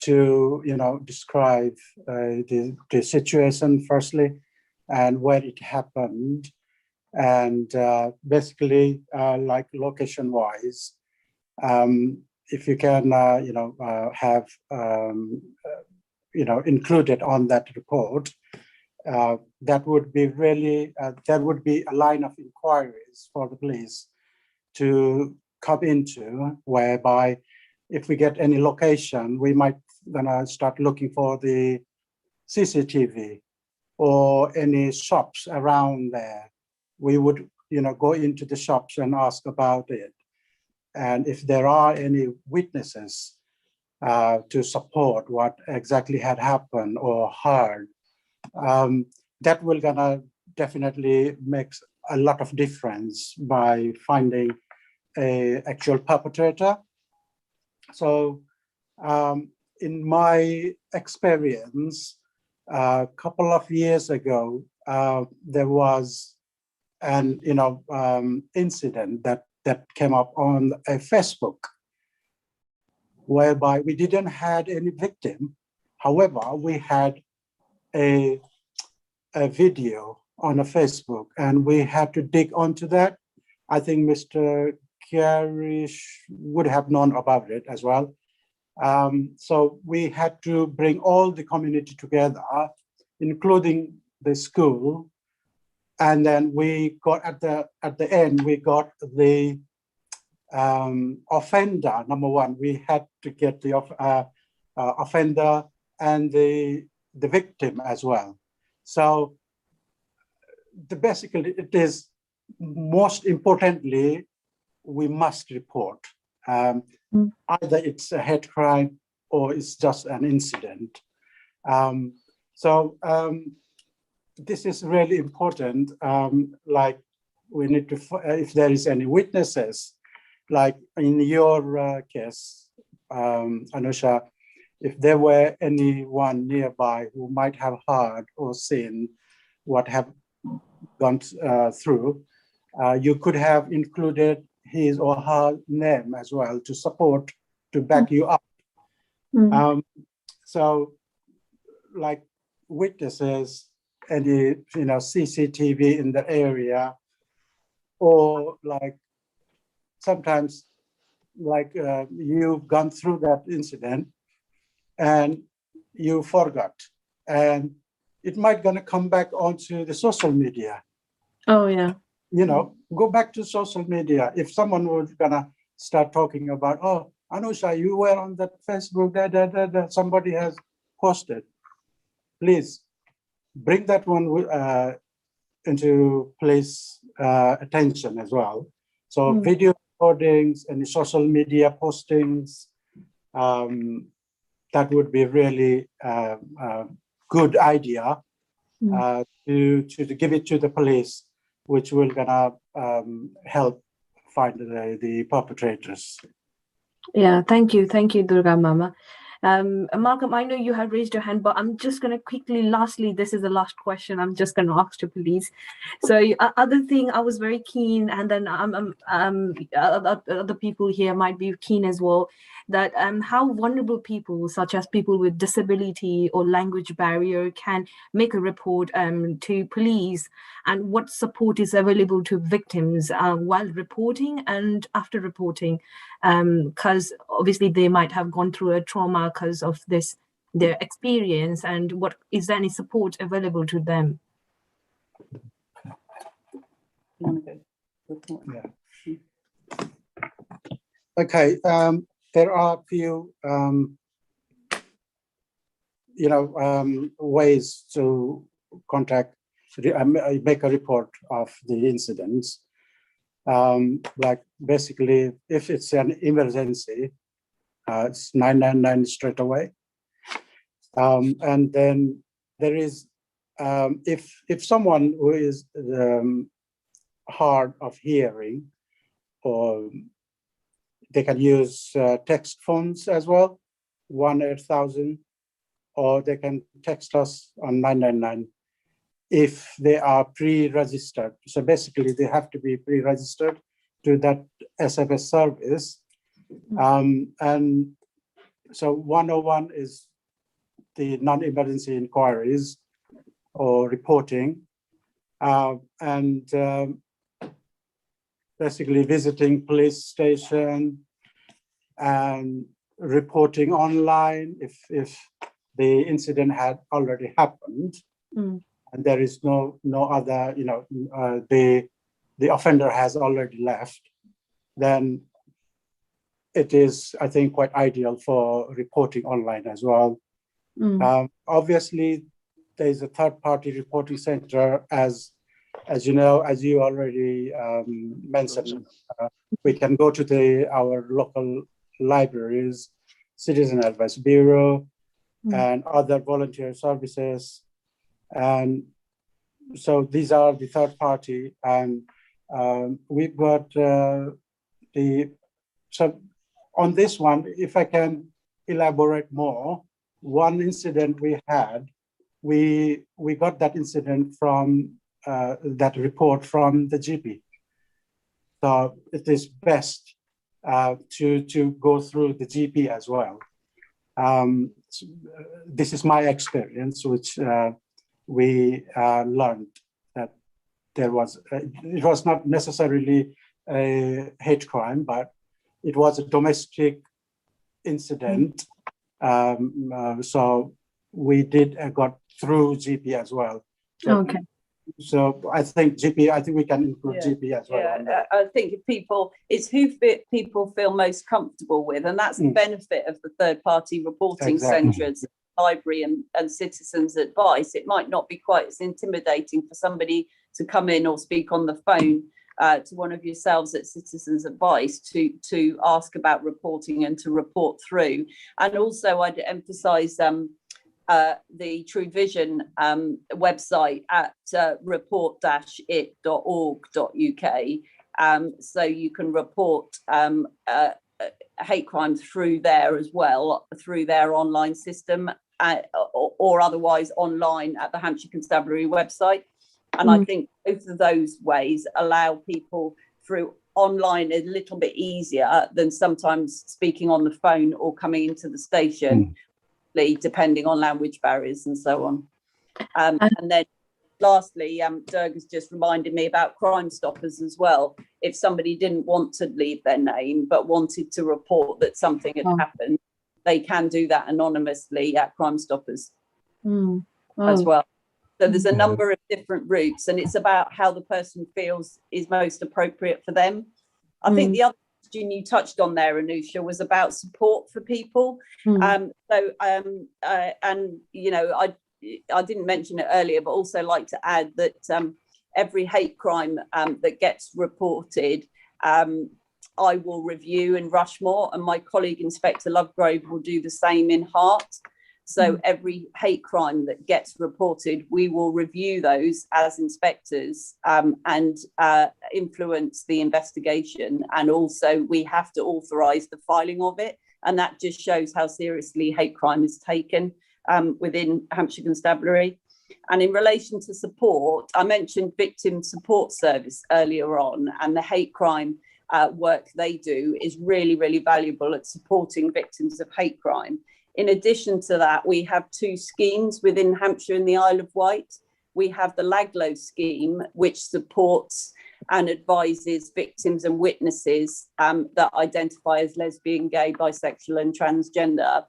to, you know, describe the situation firstly, and where it happened, and basically like location wise, if you can have included on that report, that would be really there would be a line of inquiries for the police to come into, whereby if we get any location, we might gonna start looking for the CCTV or any shops around there, we would, go into the shops and ask about it. And if there are any witnesses to support what exactly had happened or heard, that will gonna definitely make a lot of difference by finding a actual perpetrator. So in my experience, a couple of years ago, there was an incident that came up on a Facebook, whereby we didn't had any victim. However, we had a video on a Facebook, and we had to dig onto that. I think Mr. Kiarish would have known about it as well. So we had to bring all the community together, including the school, and then we got at the end, we got the offender. Number one, we had to get the offender and the victim as well. So basically, it is most importantly, we must report. Either it's a hate crime or it's just an incident. So this is really important. Like we need to, if there is any witnesses, like in your case, Anusha, if there were anyone nearby who might have heard or seen what have gone through, you could have included his or her name as well to support, to back you up. So like witnesses, any CCTV in the area, or like sometimes like you've gone through that incident and you forgot, and it might gonna come back onto the social media. Oh yeah. Go back to social media. If someone was gonna start talking about, oh, Anusha, you were on that Facebook, that somebody has posted, please bring that one into police attention as well. So video recordings and social media postings, that would be really a good idea to give it to the police, which will gonna help find the perpetrators. Yeah, thank you, Durga Mama. Malcolm, I know you have raised your hand, but I'm just going to quickly, lastly, this is the last question I'm just going to ask to police. So other thing, I was very keen, and then other people here might be keen as well, that how vulnerable people, such as people with disability or language barrier, can make a report to police, and what support is available to victims while reporting and after reporting, because obviously they might have gone through a trauma because of their experience, and what is there any support available to them? Yeah. Okay, there are a few ways to contact, make a report of the incidents. Like basically, if it's an emergency, it's 999 straight away. And then there is, if someone who is hard of hearing, or they can use text phones as well, 1-8000, or they can text us on 999 if they are pre-registered. So basically they have to be pre-registered to that SMS service. And so 101 is the non-emergency inquiries or reporting, and basically visiting police station and reporting online if the incident had already happened, and there is no other, the offender has already left, then it is, I think, quite ideal for reporting online as well. Obviously, there is a third-party reporting center, as you know, as you already mentioned. We can go to our local libraries, Citizen Advice Bureau, and other volunteer services. And so these are the third party, and we've got so on this one, if I can elaborate more, one incident we had, we got that incident from that report from the GP. So it is best to go through the GP as well. This is my experience, which we learned that it was not necessarily a hate crime, but it was a domestic incident. So we got through GP as well. So, okay. So I think we can include GP as well. Yeah, I think it's who people feel most comfortable with, and that's the benefit of the third-party reporting centres, library and citizens' advice. It might not be quite as intimidating for somebody to come in or speak on the phone to one of yourselves at Citizens Advice to ask about reporting and to report through. And also I'd emphasise the True Vision website at report-it.org.uk. So you can report hate crime through there as well, through their online system or otherwise online at the Hampshire Constabulary website. And I think both of those ways allow people through online a little bit easier than sometimes speaking on the phone or coming into the station, depending on language barriers and so on. And then lastly, Dirk has just reminded me about Crime Stoppers as well. If somebody didn't want to leave their name but wanted to report that something had happened, they can do that anonymously at Crime Stoppers as well. So there's a number of different routes, and it's about how the person feels is most appropriate for them. I think the other question you touched on there, Anusha, was about support for people. And you know, I didn't mention it earlier, but also like to add that every hate crime that gets reported, I will review in Rushmore, and my colleague Inspector Lovegrove will do the same in Hart. So every hate crime that gets reported, we will review those as inspectors and influence the investigation. And also we have to authorise the filing of it. And that just shows how seriously hate crime is taken within Hampshire Constabulary. And in relation to support, I mentioned Victim Support Service earlier on, and the hate crime work they do is really, really valuable at supporting victims of hate crime. In addition to that, we have two schemes within Hampshire and the Isle of Wight. We have the LAGLO scheme, which supports and advises victims and witnesses that identify as lesbian, gay, bisexual and transgender.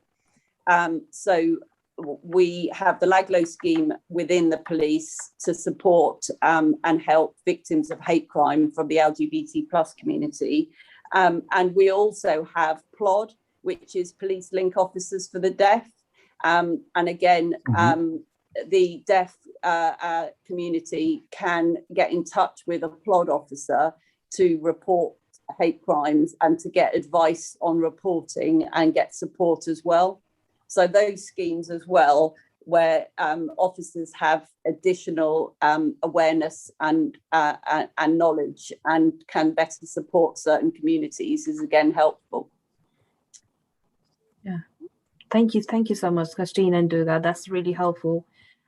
So we have the LAGLO scheme within the police to support and help victims of hate crime from the LGBT plus community. And we also have PLOD, which is Police Link Officers for the Deaf. And again, the deaf community can get in touch with a PLOD officer to report hate crimes and to get advice on reporting and get support as well. So those schemes as well, where officers have additional awareness and knowledge and can better support certain communities, is again helpful. Yeah, thank you so much, Christine and Durga. That's really helpful.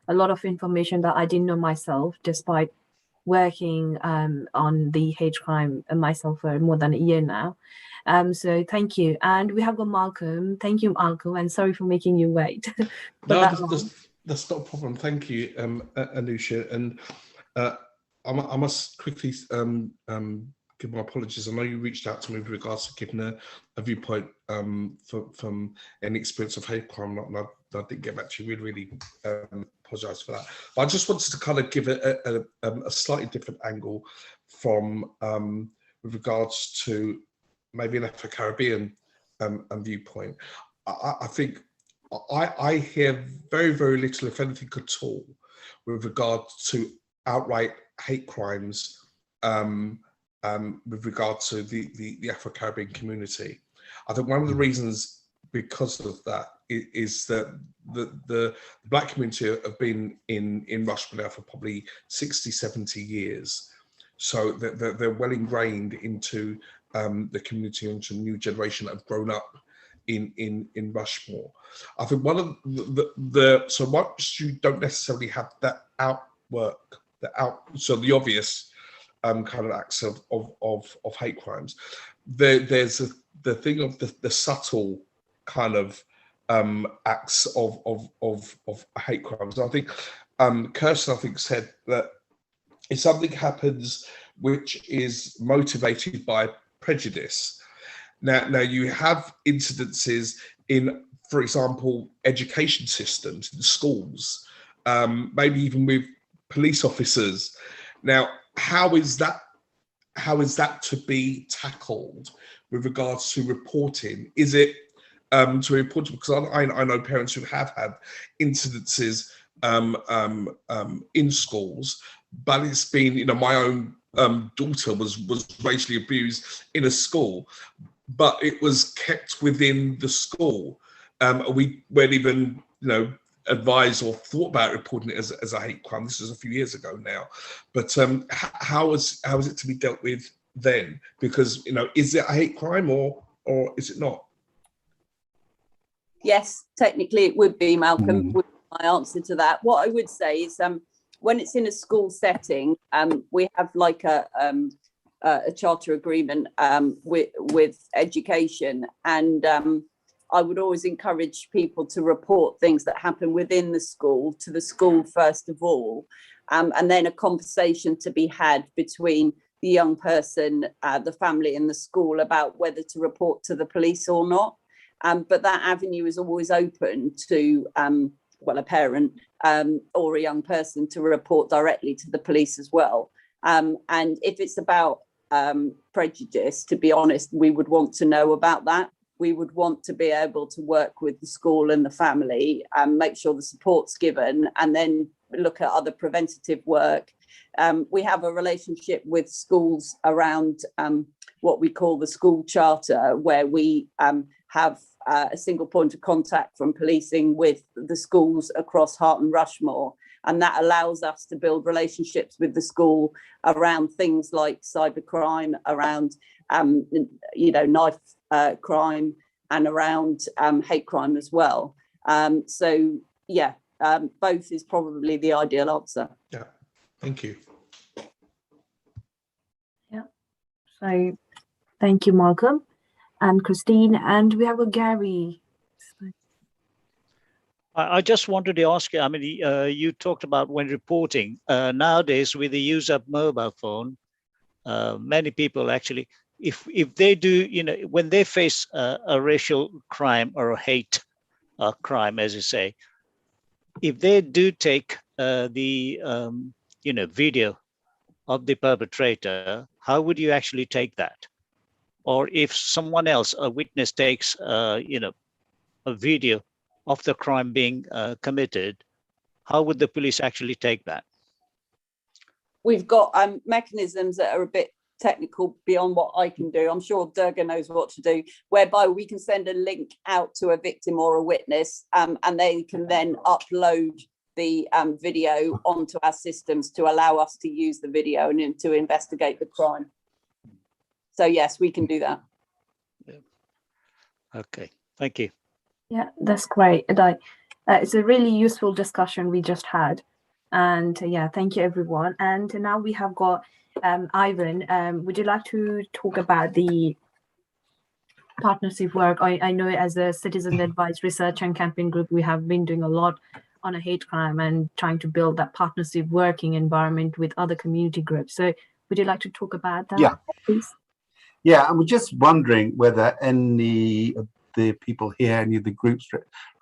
A lot of information that I didn't know myself, despite working on the hate crime myself for more than a year now. So thank you. And we have got Malcolm. Thank you, Malcolm, and sorry for making you wait. No, that's not a problem. Thank you, Anusha. And I must quickly give my apologies. I know you reached out to me with regards to giving a viewpoint from any experience of hate crime. I didn't get back to you. Really apologise for that. But I just wanted to kind of give a slightly different angle from with regards to maybe an Afro-Caribbean viewpoint. I think I hear very, very little, if anything at all, with regard to outright hate crimes with regard to the Afro-Caribbean community. I think one of the reasons because of that is that the Black community have been in Rushmore now for probably 60, 70 years. So they're well ingrained into the community, into a new generation that have grown up in Rushmore. I think one of so once you don't necessarily have that outwork, so the obvious kind of acts of hate crimes, there's the thing of the subtle kind of acts of hate crimes. I think Kirsten, said that if something happens which is motivated by prejudice, now you have incidences in, for example, education systems, in schools, maybe even with police officers. Now, how is that to be tackled with regards to reporting? Is it to report? Because I know parents who have had incidences in schools, but it's been, my own daughter was racially abused in a school, but it was kept within the school. We weren't even, advised or thought about reporting it as a hate crime. This was a few years ago now, but how is it to be dealt with then? Because is it a hate crime or is it not? Yes, technically it would be, Malcolm. Would be my answer to that. What I would say is, when it's in a school setting, we have like a charter agreement with education, and I would always encourage people to report things that happen within the school to the school first of all, and then a conversation to be had between the young person, the family and the school about whether to report to the police or not. But that avenue is always open to a parent or a young person to report directly to the police as well. And if it's about prejudice, to be honest, we would want to know about that. We would want to be able to work with the school and the family and make sure the support's given, and then look at other preventative work. We have a relationship with schools around what we call the school charter, where we have a single point of contact from policing with the schools across Hart and Rushmore. And that allows us to build relationships with the school around things like cybercrime, around knife crime, and around hate crime as well. So yeah, both is probably the ideal answer. Yeah, thank you. Yeah, so thank you, Malcolm and Christine, and we have a Gary. I just wanted to ask you, you talked about when reporting, nowadays with the use of mobile phone, many people actually, if they do, when they face a racial crime or a hate crime, as you say, if they do take the video of the perpetrator, how would you actually take that? Or if someone else, a witness, takes a video of the crime being committed, how would the police actually take that? We've got mechanisms that are a bit technical beyond what I can do. I'm sure Durga knows what to do, whereby we can send a link out to a victim or a witness, and they can then upload the video onto our systems to allow us to use the video and to investigate the crime. So yes, we can do that. Yeah. Okay, thank you. Yeah, that's great. It's a really useful discussion we just had. And yeah, thank you, everyone. And now we have got Ivan. Would you like to talk about the partnership work? I know as a Citizen Advice Research and Campaign Group, we have been doing a lot on a hate crime and trying to build that partnership working environment with other community groups. So would you like to talk about that, please? Yeah, and we're just wondering whether any of the people here, any of the groups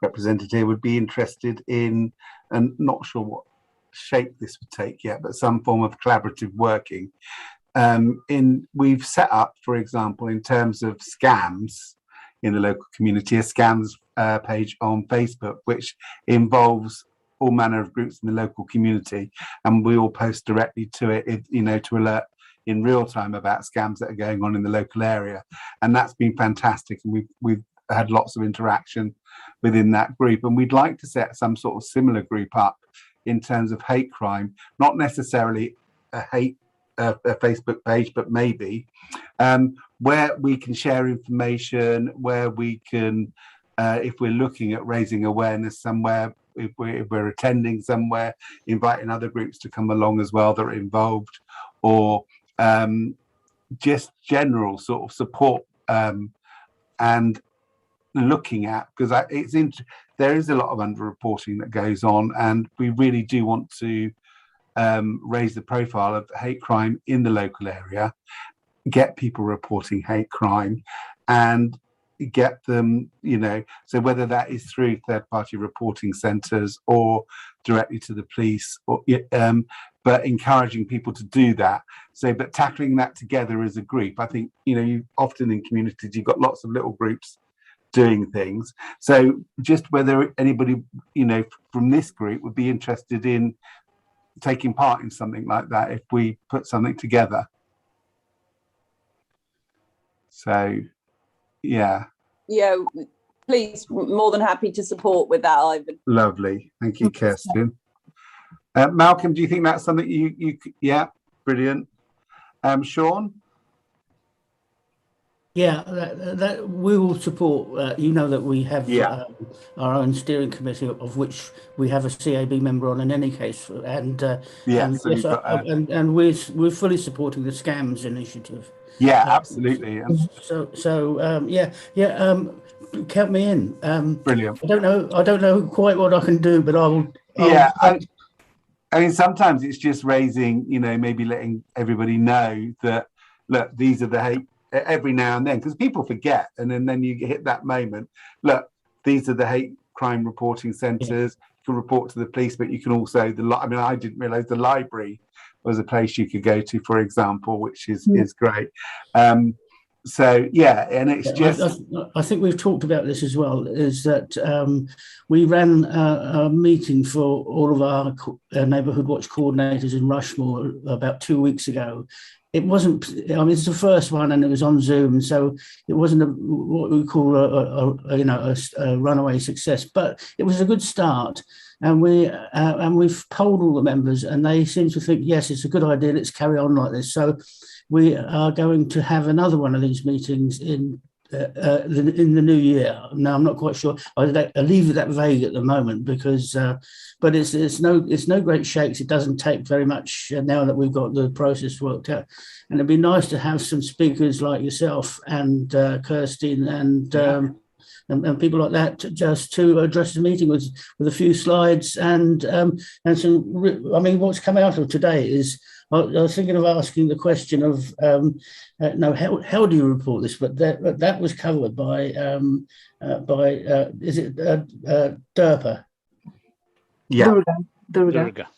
represented here, would be interested in, and not sure what shape this would take yet, but some form of collaborative working. We've set up, for example, in terms of scams, in the local community, a scams page on Facebook, which involves all manner of groups in the local community, and we all post directly to it, to alert in real time about scams that are going on in the local area. And that's been fantastic, and we've had lots of interaction within that group, and we'd like to set some sort of similar group up in terms of hate crime, not necessarily a Facebook page, but maybe where we can share information, where we can, if we're looking at raising awareness somewhere, if we're attending somewhere, inviting other groups to come along as well that are involved, or just general sort of support and looking at, because there is a lot of underreporting that goes on, and we really do want to raise the profile of hate crime in the local area, get people reporting hate crime, and get them, so whether that is through third-party reporting centres or directly to the police, or but encouraging people to do that. So, but tackling that together as a group, I think, you often in communities you've got lots of little groups doing things. So just whether anybody, from this group would be interested in taking part in something like that if we put something together. So, yeah. Yeah, please, more than happy to support with that, Ivan. Lovely. Thank you, Kirsten. Malcolm, do you think that's something you yeah, brilliant. Sean? Yeah, that we will support. You know that we have our own steering committee, of which we have a CAB member on in any case, and we're fully supporting the scams initiative. Yeah, absolutely. Count me in. Brilliant. I don't know quite what I can do, but I will. I mean, sometimes it's just raising, maybe letting everybody know that, look, these are the hate. Every now and then, because people forget, and then you hit that moment. Look, these are the hate crime reporting centres. You can report to the police, but you can also I didn't realise the library was a place you could go to, for example, which is great. So yeah, and it's just. I think we've talked about this as well. Is that we ran a meeting for all of our neighbourhood watch coordinators in Rushmore about 2 weeks ago. It wasn't. It's the first one, and it was on Zoom, so it wasn't what we call a runaway success. But it was a good start, and we've polled all the members, and they seem to think, yes, it's a good idea. Let's carry on like this. So we are going to have another one of these meetings in the new year. Now, I'm not quite sure. I'll leave it that vague at the moment because, but it's no great shakes. It doesn't take very much now that we've got the process worked out. And it'd be nice to have some speakers like yourself and Kirsten and people like that just to address the meeting with a few slides and some. What's come out of today is. I was thinking of asking the question of how do you report this? But that was covered by is it DERPA? Yeah. Durga.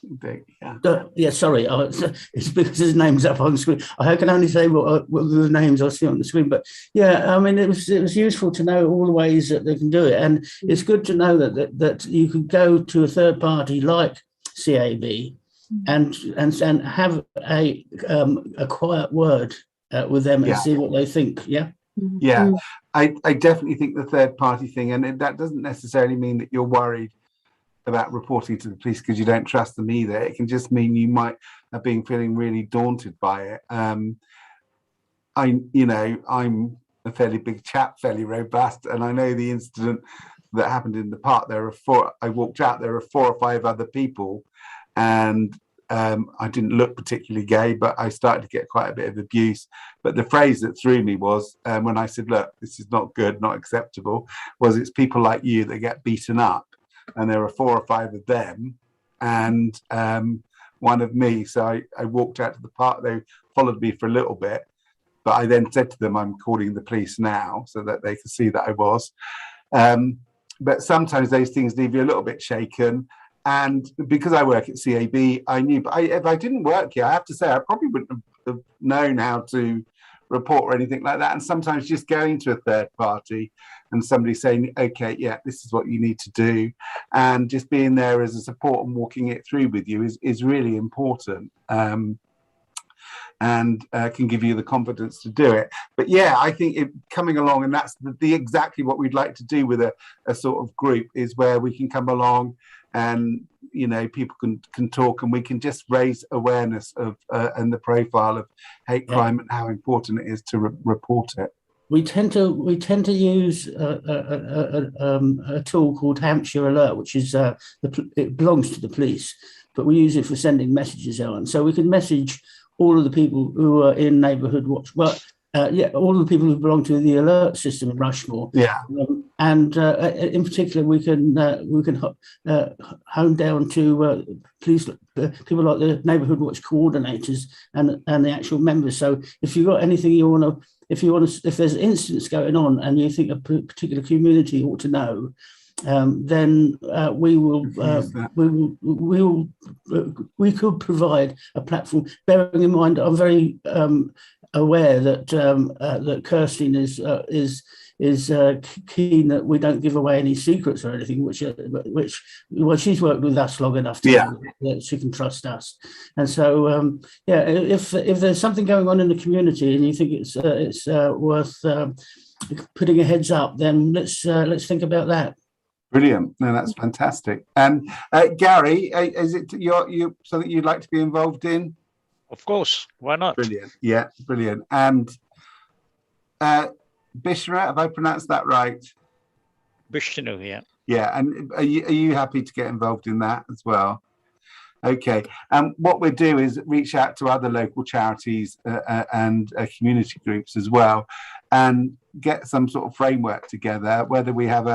Yeah, sorry, it's because his name's up on the screen. I can only say what the names I see on the screen. But yeah, it was useful to know all the ways that they can do it, and it's good to know that you can go to a third party like CAB. And have a quiet word with them and see what they think. I definitely think the third party thing, and that doesn't necessarily mean that you're worried about reporting to the police because you don't trust them either. It can just mean you might have been feeling really daunted by it. I'm a fairly big chap, fairly robust, and I know the incident that happened in the park. I walked out, there were 4 or 5 other people, and I didn't look particularly gay, but I started to get quite a bit of abuse. But the phrase that threw me was when I said, look, this is not good, not acceptable, was it's people like you that get beaten up, and there are 4 or 5 of them and one of me. So I walked out to the park. They followed me for a little bit, but I then said to them, I'm calling the police now, so that they could see that I was. But sometimes those things leave you a little bit shaken. And because I work at CAB, I knew, but if I didn't work here, I have to say, I probably wouldn't have known how to report or anything like that. And sometimes just going to a third party and somebody saying, okay, yeah, this is what you need to do, and just being there as a support and walking it through with you is really important. And can give you the confidence to do it. But yeah, I think coming along, and that's the exactly what we'd like to do with a sort of group, is where we can come along and, you know, people can talk, and we can just raise awareness of and the profile of hate crime and how important it is to report it. We tend to use a tool called Hampshire Alert, which is it belongs to the police, but we use it for sending messages out. And so we can message all of the people who are in neighbourhood watch. Well, all of the people who belong to the alert system in Rushmore. Yeah. And in particular, we can hone down to police people like the neighbourhood watch coordinators and the actual members. So if you've got anything you want to, if there's incidents going on and you think a particular community ought to know, then we could provide a platform. Bearing in mind, I'm very aware that that Kirstin is keen that we don't give away any secrets or anything, which she's worked with us long enough to know that she can trust us. And so if there's something going on in the community and you think it's worth putting a heads up, then let's think about that. Brilliant. No, that's fantastic. And Gary, is it you something you'd like to be involved in? Of course, why not? Brilliant. Yeah, brilliant. And Bishra, have I pronounced that right? Bishnu, yeah. Yeah, and are you happy to get involved in that as well? Okay. What we'll do is reach out to other local charities and community groups as well, and get some sort of framework together. Whether we have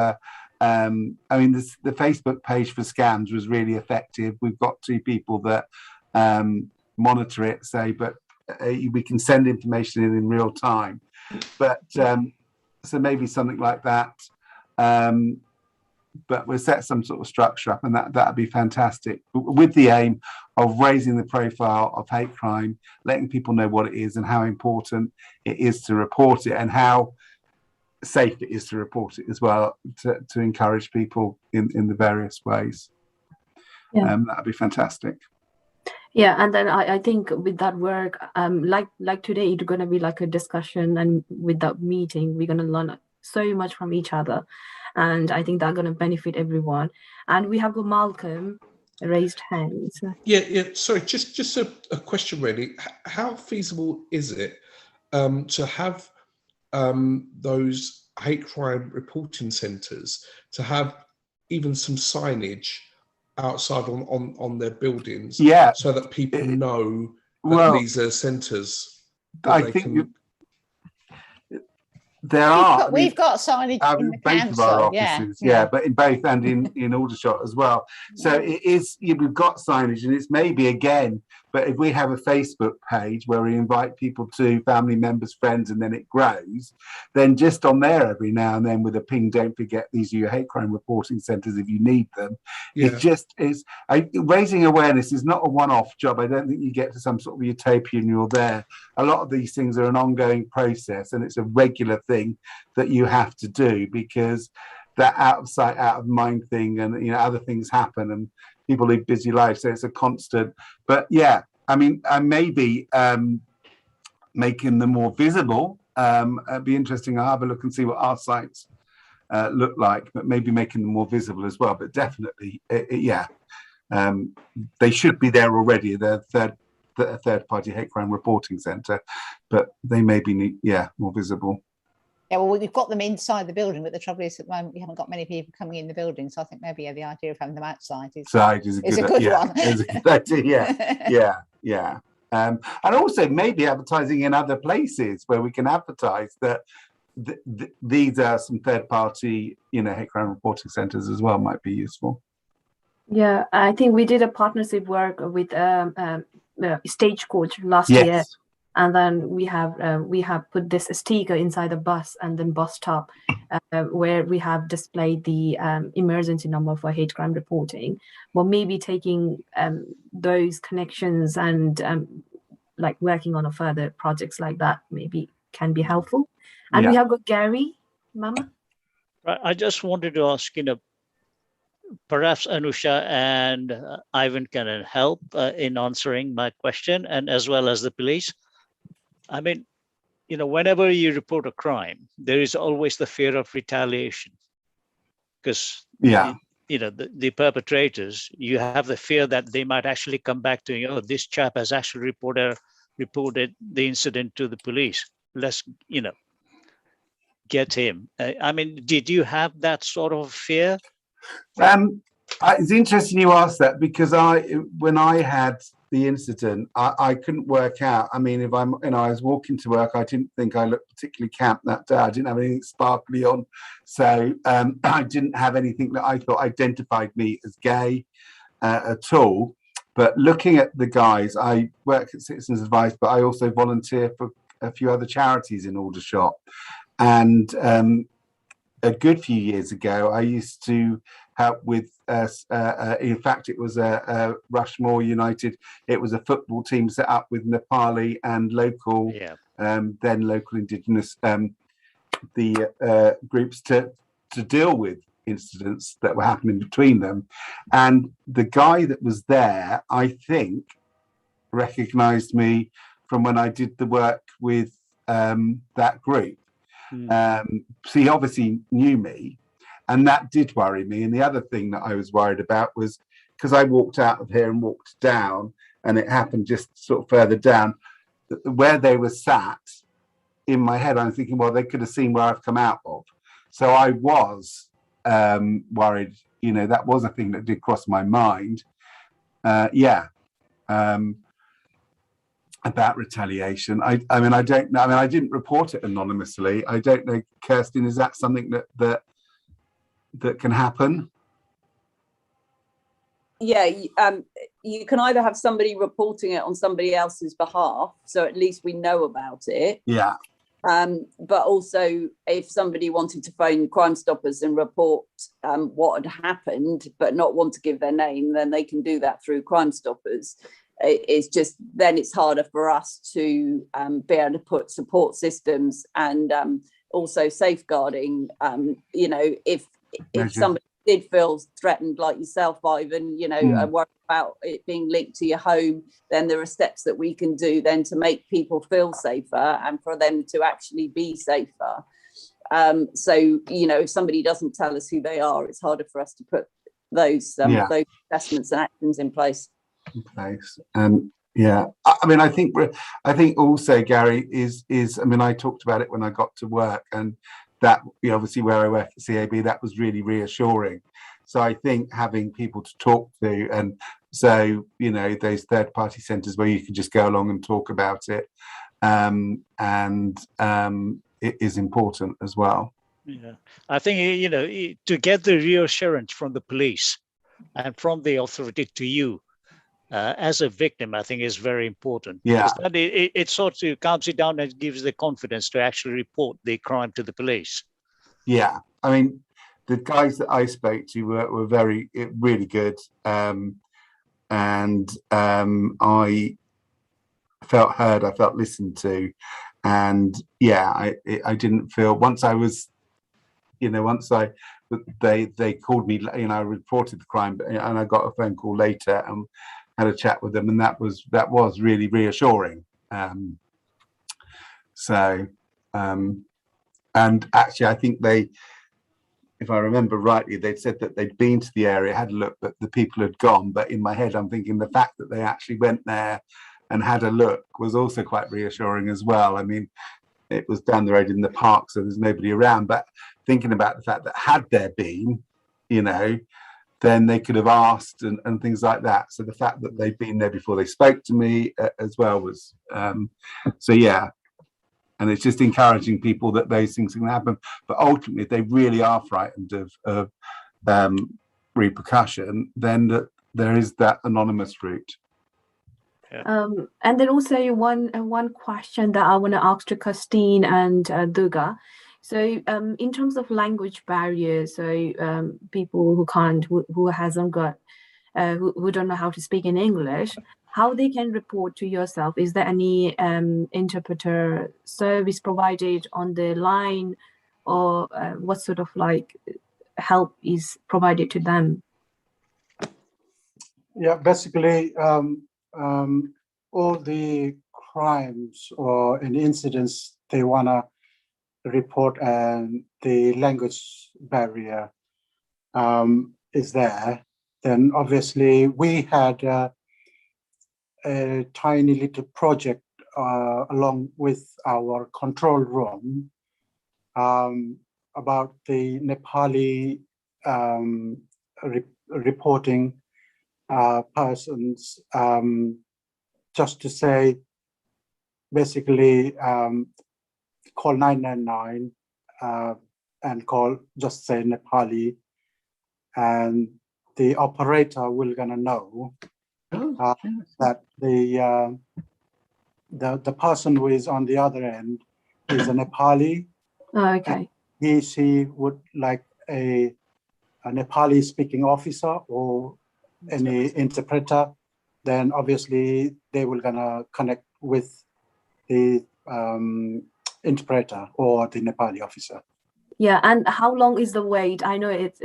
I mean, the Facebook page for scams was really effective. We've got 2 people that monitor it, but we can send information in real time. But so maybe something like that. But we'll set some sort of structure up, and that'd be fantastic, with the aim of raising the profile of hate crime, letting people know what it is and how important it is to report it, and how safe it is to report it as well, to encourage people in the various ways. Yeah. That'd be fantastic. Yeah, and then I think with that work, like today, it's going to be like a discussion, and with that meeting, we're going to learn so much from each other, and I think that's going to benefit everyone. And we have got Malcolm raised hands. Yeah. Sorry, just a question really. How feasible is it to have those hate crime reporting centres to have even some signage outside on their buildings, so that people know that these are centres? I think we've got signage in the both council, of our offices, but in both and in Aldershot as well. So it is, we've got signage, and it's maybe again, but if we have a Facebook page where we invite people to, family members, friends, and then it grows, then just on there every now and then with a ping, don't forget these are your hate crime reporting centres if you need them. It just is, raising awareness is not a one-off job. I don't think you get to some sort of utopia and you're there. A lot of these things are an ongoing process, and it's a regular thing that you have to do, because that out of sight, out of mind thing, and other things happen, and people live busy lives, so it's a constant. But yeah, I mean, maybe making them more visible. It'd be interesting. I'll have a look and see what our sites look like, but maybe making them more visible as well. But definitely, they should be there already. They're a third-party hate crime reporting centre, but they maybe more visible. Yeah, well, we've got them inside the building, but the trouble is at the moment we haven't got many people coming in the building. So I think maybe the idea of having them outside is a good one. It's a good idea. Yeah. And also maybe advertising in other places where we can advertise that these are some third-party, hate crime reporting centres as well, might be useful. Yeah, I think we did a partnership work with Stagecoach last year. And then we have put this sticker inside the bus and then bus stop, where we have displayed the emergency number for hate crime reporting. But maybe taking those connections and like working on a further projects like that, maybe can be helpful. And we have got Gary, Mama. Right. I just wanted to ask, perhaps Anusha and Ivan can help in answering my question, and as well as the police. I mean, whenever you report a crime, there is always the fear of retaliation, because the perpetrators, you have the fear that they might actually come back to you. Oh, this chap has actually reported the incident to the police. Let's get him. I mean, did you have that sort of fear? It's interesting you asked that, because when I had the incident, I couldn't work out. I mean, if I was walking to work, I didn't think I looked particularly camp that day. I didn't have anything sparkly on, so I didn't have anything that I thought identified me as gay at all. But looking at the guys, I work at Citizens Advice, but I also volunteer for a few other charities in Aldershot. And a good few years ago, I used to help with, in fact, it was a Rushmore United. It was a football team set up with Nepali and local, then local Indigenous groups to deal with incidents that were happening between them. And the guy that was there, I think, recognized me from when I did the work with that group. So he obviously knew me, and that did worry me. And the other thing that I was worried about was, because I walked out of here and walked down, and it happened just sort of further down, where they were sat, in my head I'm thinking, well, they could have seen where I've come out of. So I was worried, that was a thing that did cross my mind. About retaliation. I mean, I don't know. I mean, I didn't report it anonymously. I don't know, Kirsten, is that something that can happen? Yeah, you can either have somebody reporting it on somebody else's behalf, so at least we know about it. Yeah. But also, if somebody wanted to phone Crime Stoppers and report what had happened, but not want to give their name, then they can do that through Crime Stoppers. It's just, then it's harder for us to be able to put support systems and also safeguarding. If somebody did feel threatened, like yourself, Ivan, and worried about it being linked to your home, then there are steps that we can do then to make people feel safer and for them to actually be safer. So, if somebody doesn't tell us who they are, it's harder for us to put those assessments and actions in place. Place. I mean, I think also, Gary, is I mean, I talked about it when I got to work, and that obviously where I work at CAB, that was really reassuring. So I think having people to talk to, and so those third-party centres where you can just go along and talk about it, it is important as well. Yeah, I think to get the reassurance from the police and from the authority to you as a victim, I think is very important. Yeah, because that it sort of calms you down and gives the confidence to actually report the crime to the police. Yeah, I mean, the guys that I spoke to were really good, and I felt heard, I felt listened to, and I didn't feel, once I was, they called me, I reported the crime, and I got a phone call later and had a chat with them, and that was really reassuring. And actually, I think if I remember rightly, they'd said that they'd been to the area, had a look, but the people had gone. But in my head, I'm thinking the fact that they actually went there and had a look was also quite reassuring as well. I mean, it was down the road in the park, so there's nobody around. But thinking about the fact that had there been, then they could have asked and things like that. So the fact that they'd been there before they spoke to me as well was, and it's just encouraging people that those things can happen. But ultimately, if they really are frightened of repercussion, then there is that anonymous route. Yeah. And then also one question that I want to ask to Christine and Durga. So in terms of language barriers, people who hasn't got, who don't know how to speak in English, how they can report to yourself. Is there any interpreter service provided on the line, or what sort of like help is provided to them? Yeah, basically, all the crimes or any incidents they want to report, and the language barrier is there, then obviously we had a tiny little project along with our control room about the Nepali reporting persons, just to say, basically call 999 and call, just say Nepali, and the operator will gonna know that the person who is on the other end is a Nepali. Oh, okay. She would like a Nepali speaking officer or any interpreter, then obviously they will gonna connect with the interpreter or the Nepali officer. Yeah, and how long is the wait? I know it's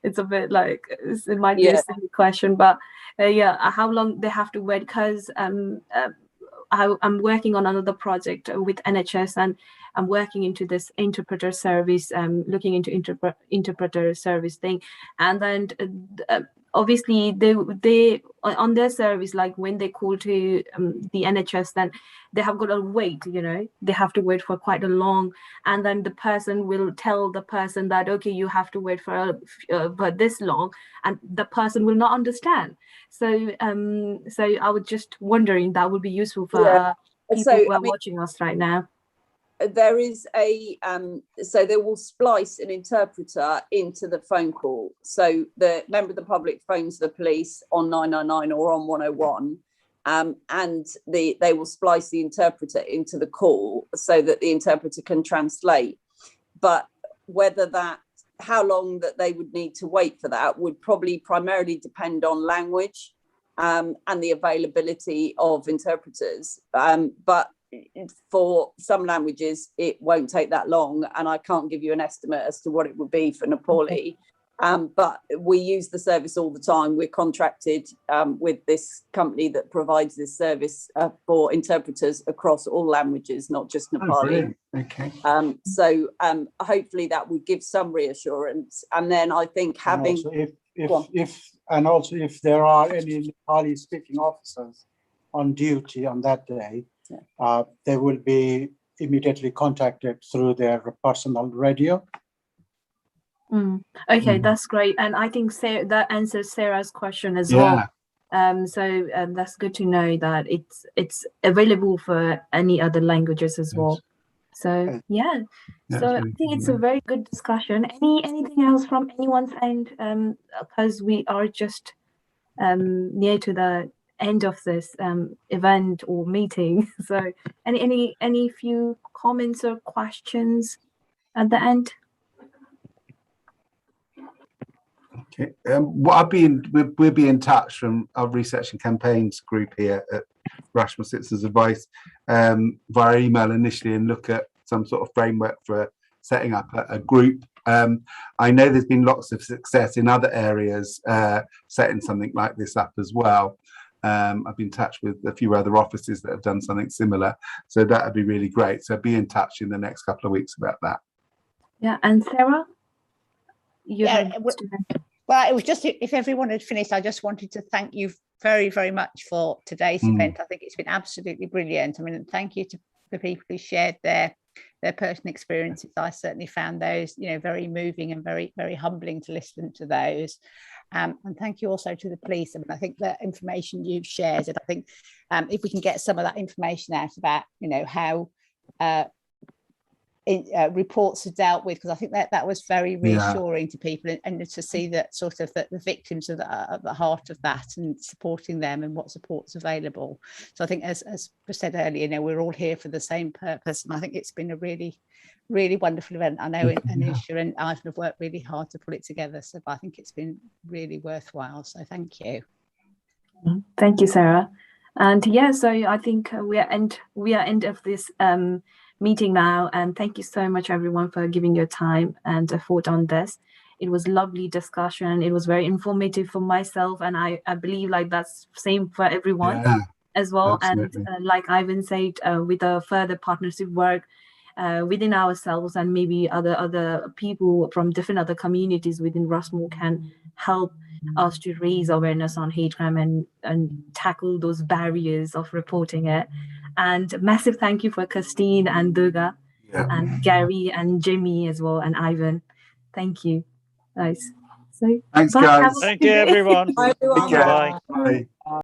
it's a bit like it might be a silly question, but yeah, how long they have to wait? Because I'm working on another project with NHS, and I'm working into this interpreter service, looking into interpreter service thing, and then obviously they on their service, like when they call to the NHS, then they have got to wait, they have to wait for quite a long, and then the person will tell the person that, okay, you have to wait for this long, and the person will not understand. So so I was just wondering, that would be useful for people who are watching us right now. There is a so they will splice an interpreter into the phone call. So the member of the public phones the police on 999 or on 101, and they will splice the interpreter into the call so that the interpreter can translate. But how long that they would need to wait for that would probably primarily depend on language and the availability of interpreters. But for some languages, it won't take that long, and I can't give you an estimate as to what it would be for Nepali. But we use the service all the time. We're contracted with this company that provides this service for interpreters across all languages, not just Nepali. Okay. So hopefully that would give some reassurance. And then I think having if there are any Nepali speaking officers on duty on that day, they will be immediately contacted through their personal radio. Okay, that's great, and I think that answers Sarah's question as well. So that's good to know that it's available for any other languages as well. So yeah, so I think it's a very good discussion. Anything else from anyone's end? Because we are just near to the end of this event or meeting. So any few comments or questions at the end? Okay. We'll be in touch from our research and campaigns group here at Rushmore Citizens Advice via email initially, and look at some sort of framework for setting up a group. I know there's been lots of success in other areas setting something like this up as well. I've been in touch with a few other offices that have done something similar, so that would be really great. So be in touch in the next couple of weeks about that. Yeah, and Sarah? Well, it was just, if everyone had finished, I just wanted to thank you very, very much for today's event. I think it's been absolutely brilliant. I mean, thank you to the people who shared their personal experiences. I certainly found those, very moving and very, very humbling to listen to those. And thank you also to the police. I mean, I think the information you've shared, and I think if we can get some of that information out about, how reports are dealt with, because I think that was very reassuring to people, and to see that sort of the victims are at the heart of that, and supporting them and what support's available. So I think, as was said earlier, we're all here for the same purpose, and I think it's been a really, really wonderful event. I know Anusha and Ivan have worked really hard to put it together, so I think it's been really worthwhile. So thank you. Thank you, Sarah. And yeah, so I think we are end of this meeting now. And thank you so much, everyone, for giving your time and effort on this. It was lovely discussion. It was very informative for myself, and I believe like that's same for everyone as well. Absolutely. And like Ivan said, with a further partnership work within ourselves, and maybe other people from different other communities within Rushmore can help us to raise awareness on hate crime and tackle those barriers of reporting it. And massive thank you for Christine and Durga and Gary and Jimmy as well, and Ivan. Thank you, guys. So thanks, bye. guys. Thank you, everyone. Bye, everyone. Take care. Bye. Bye.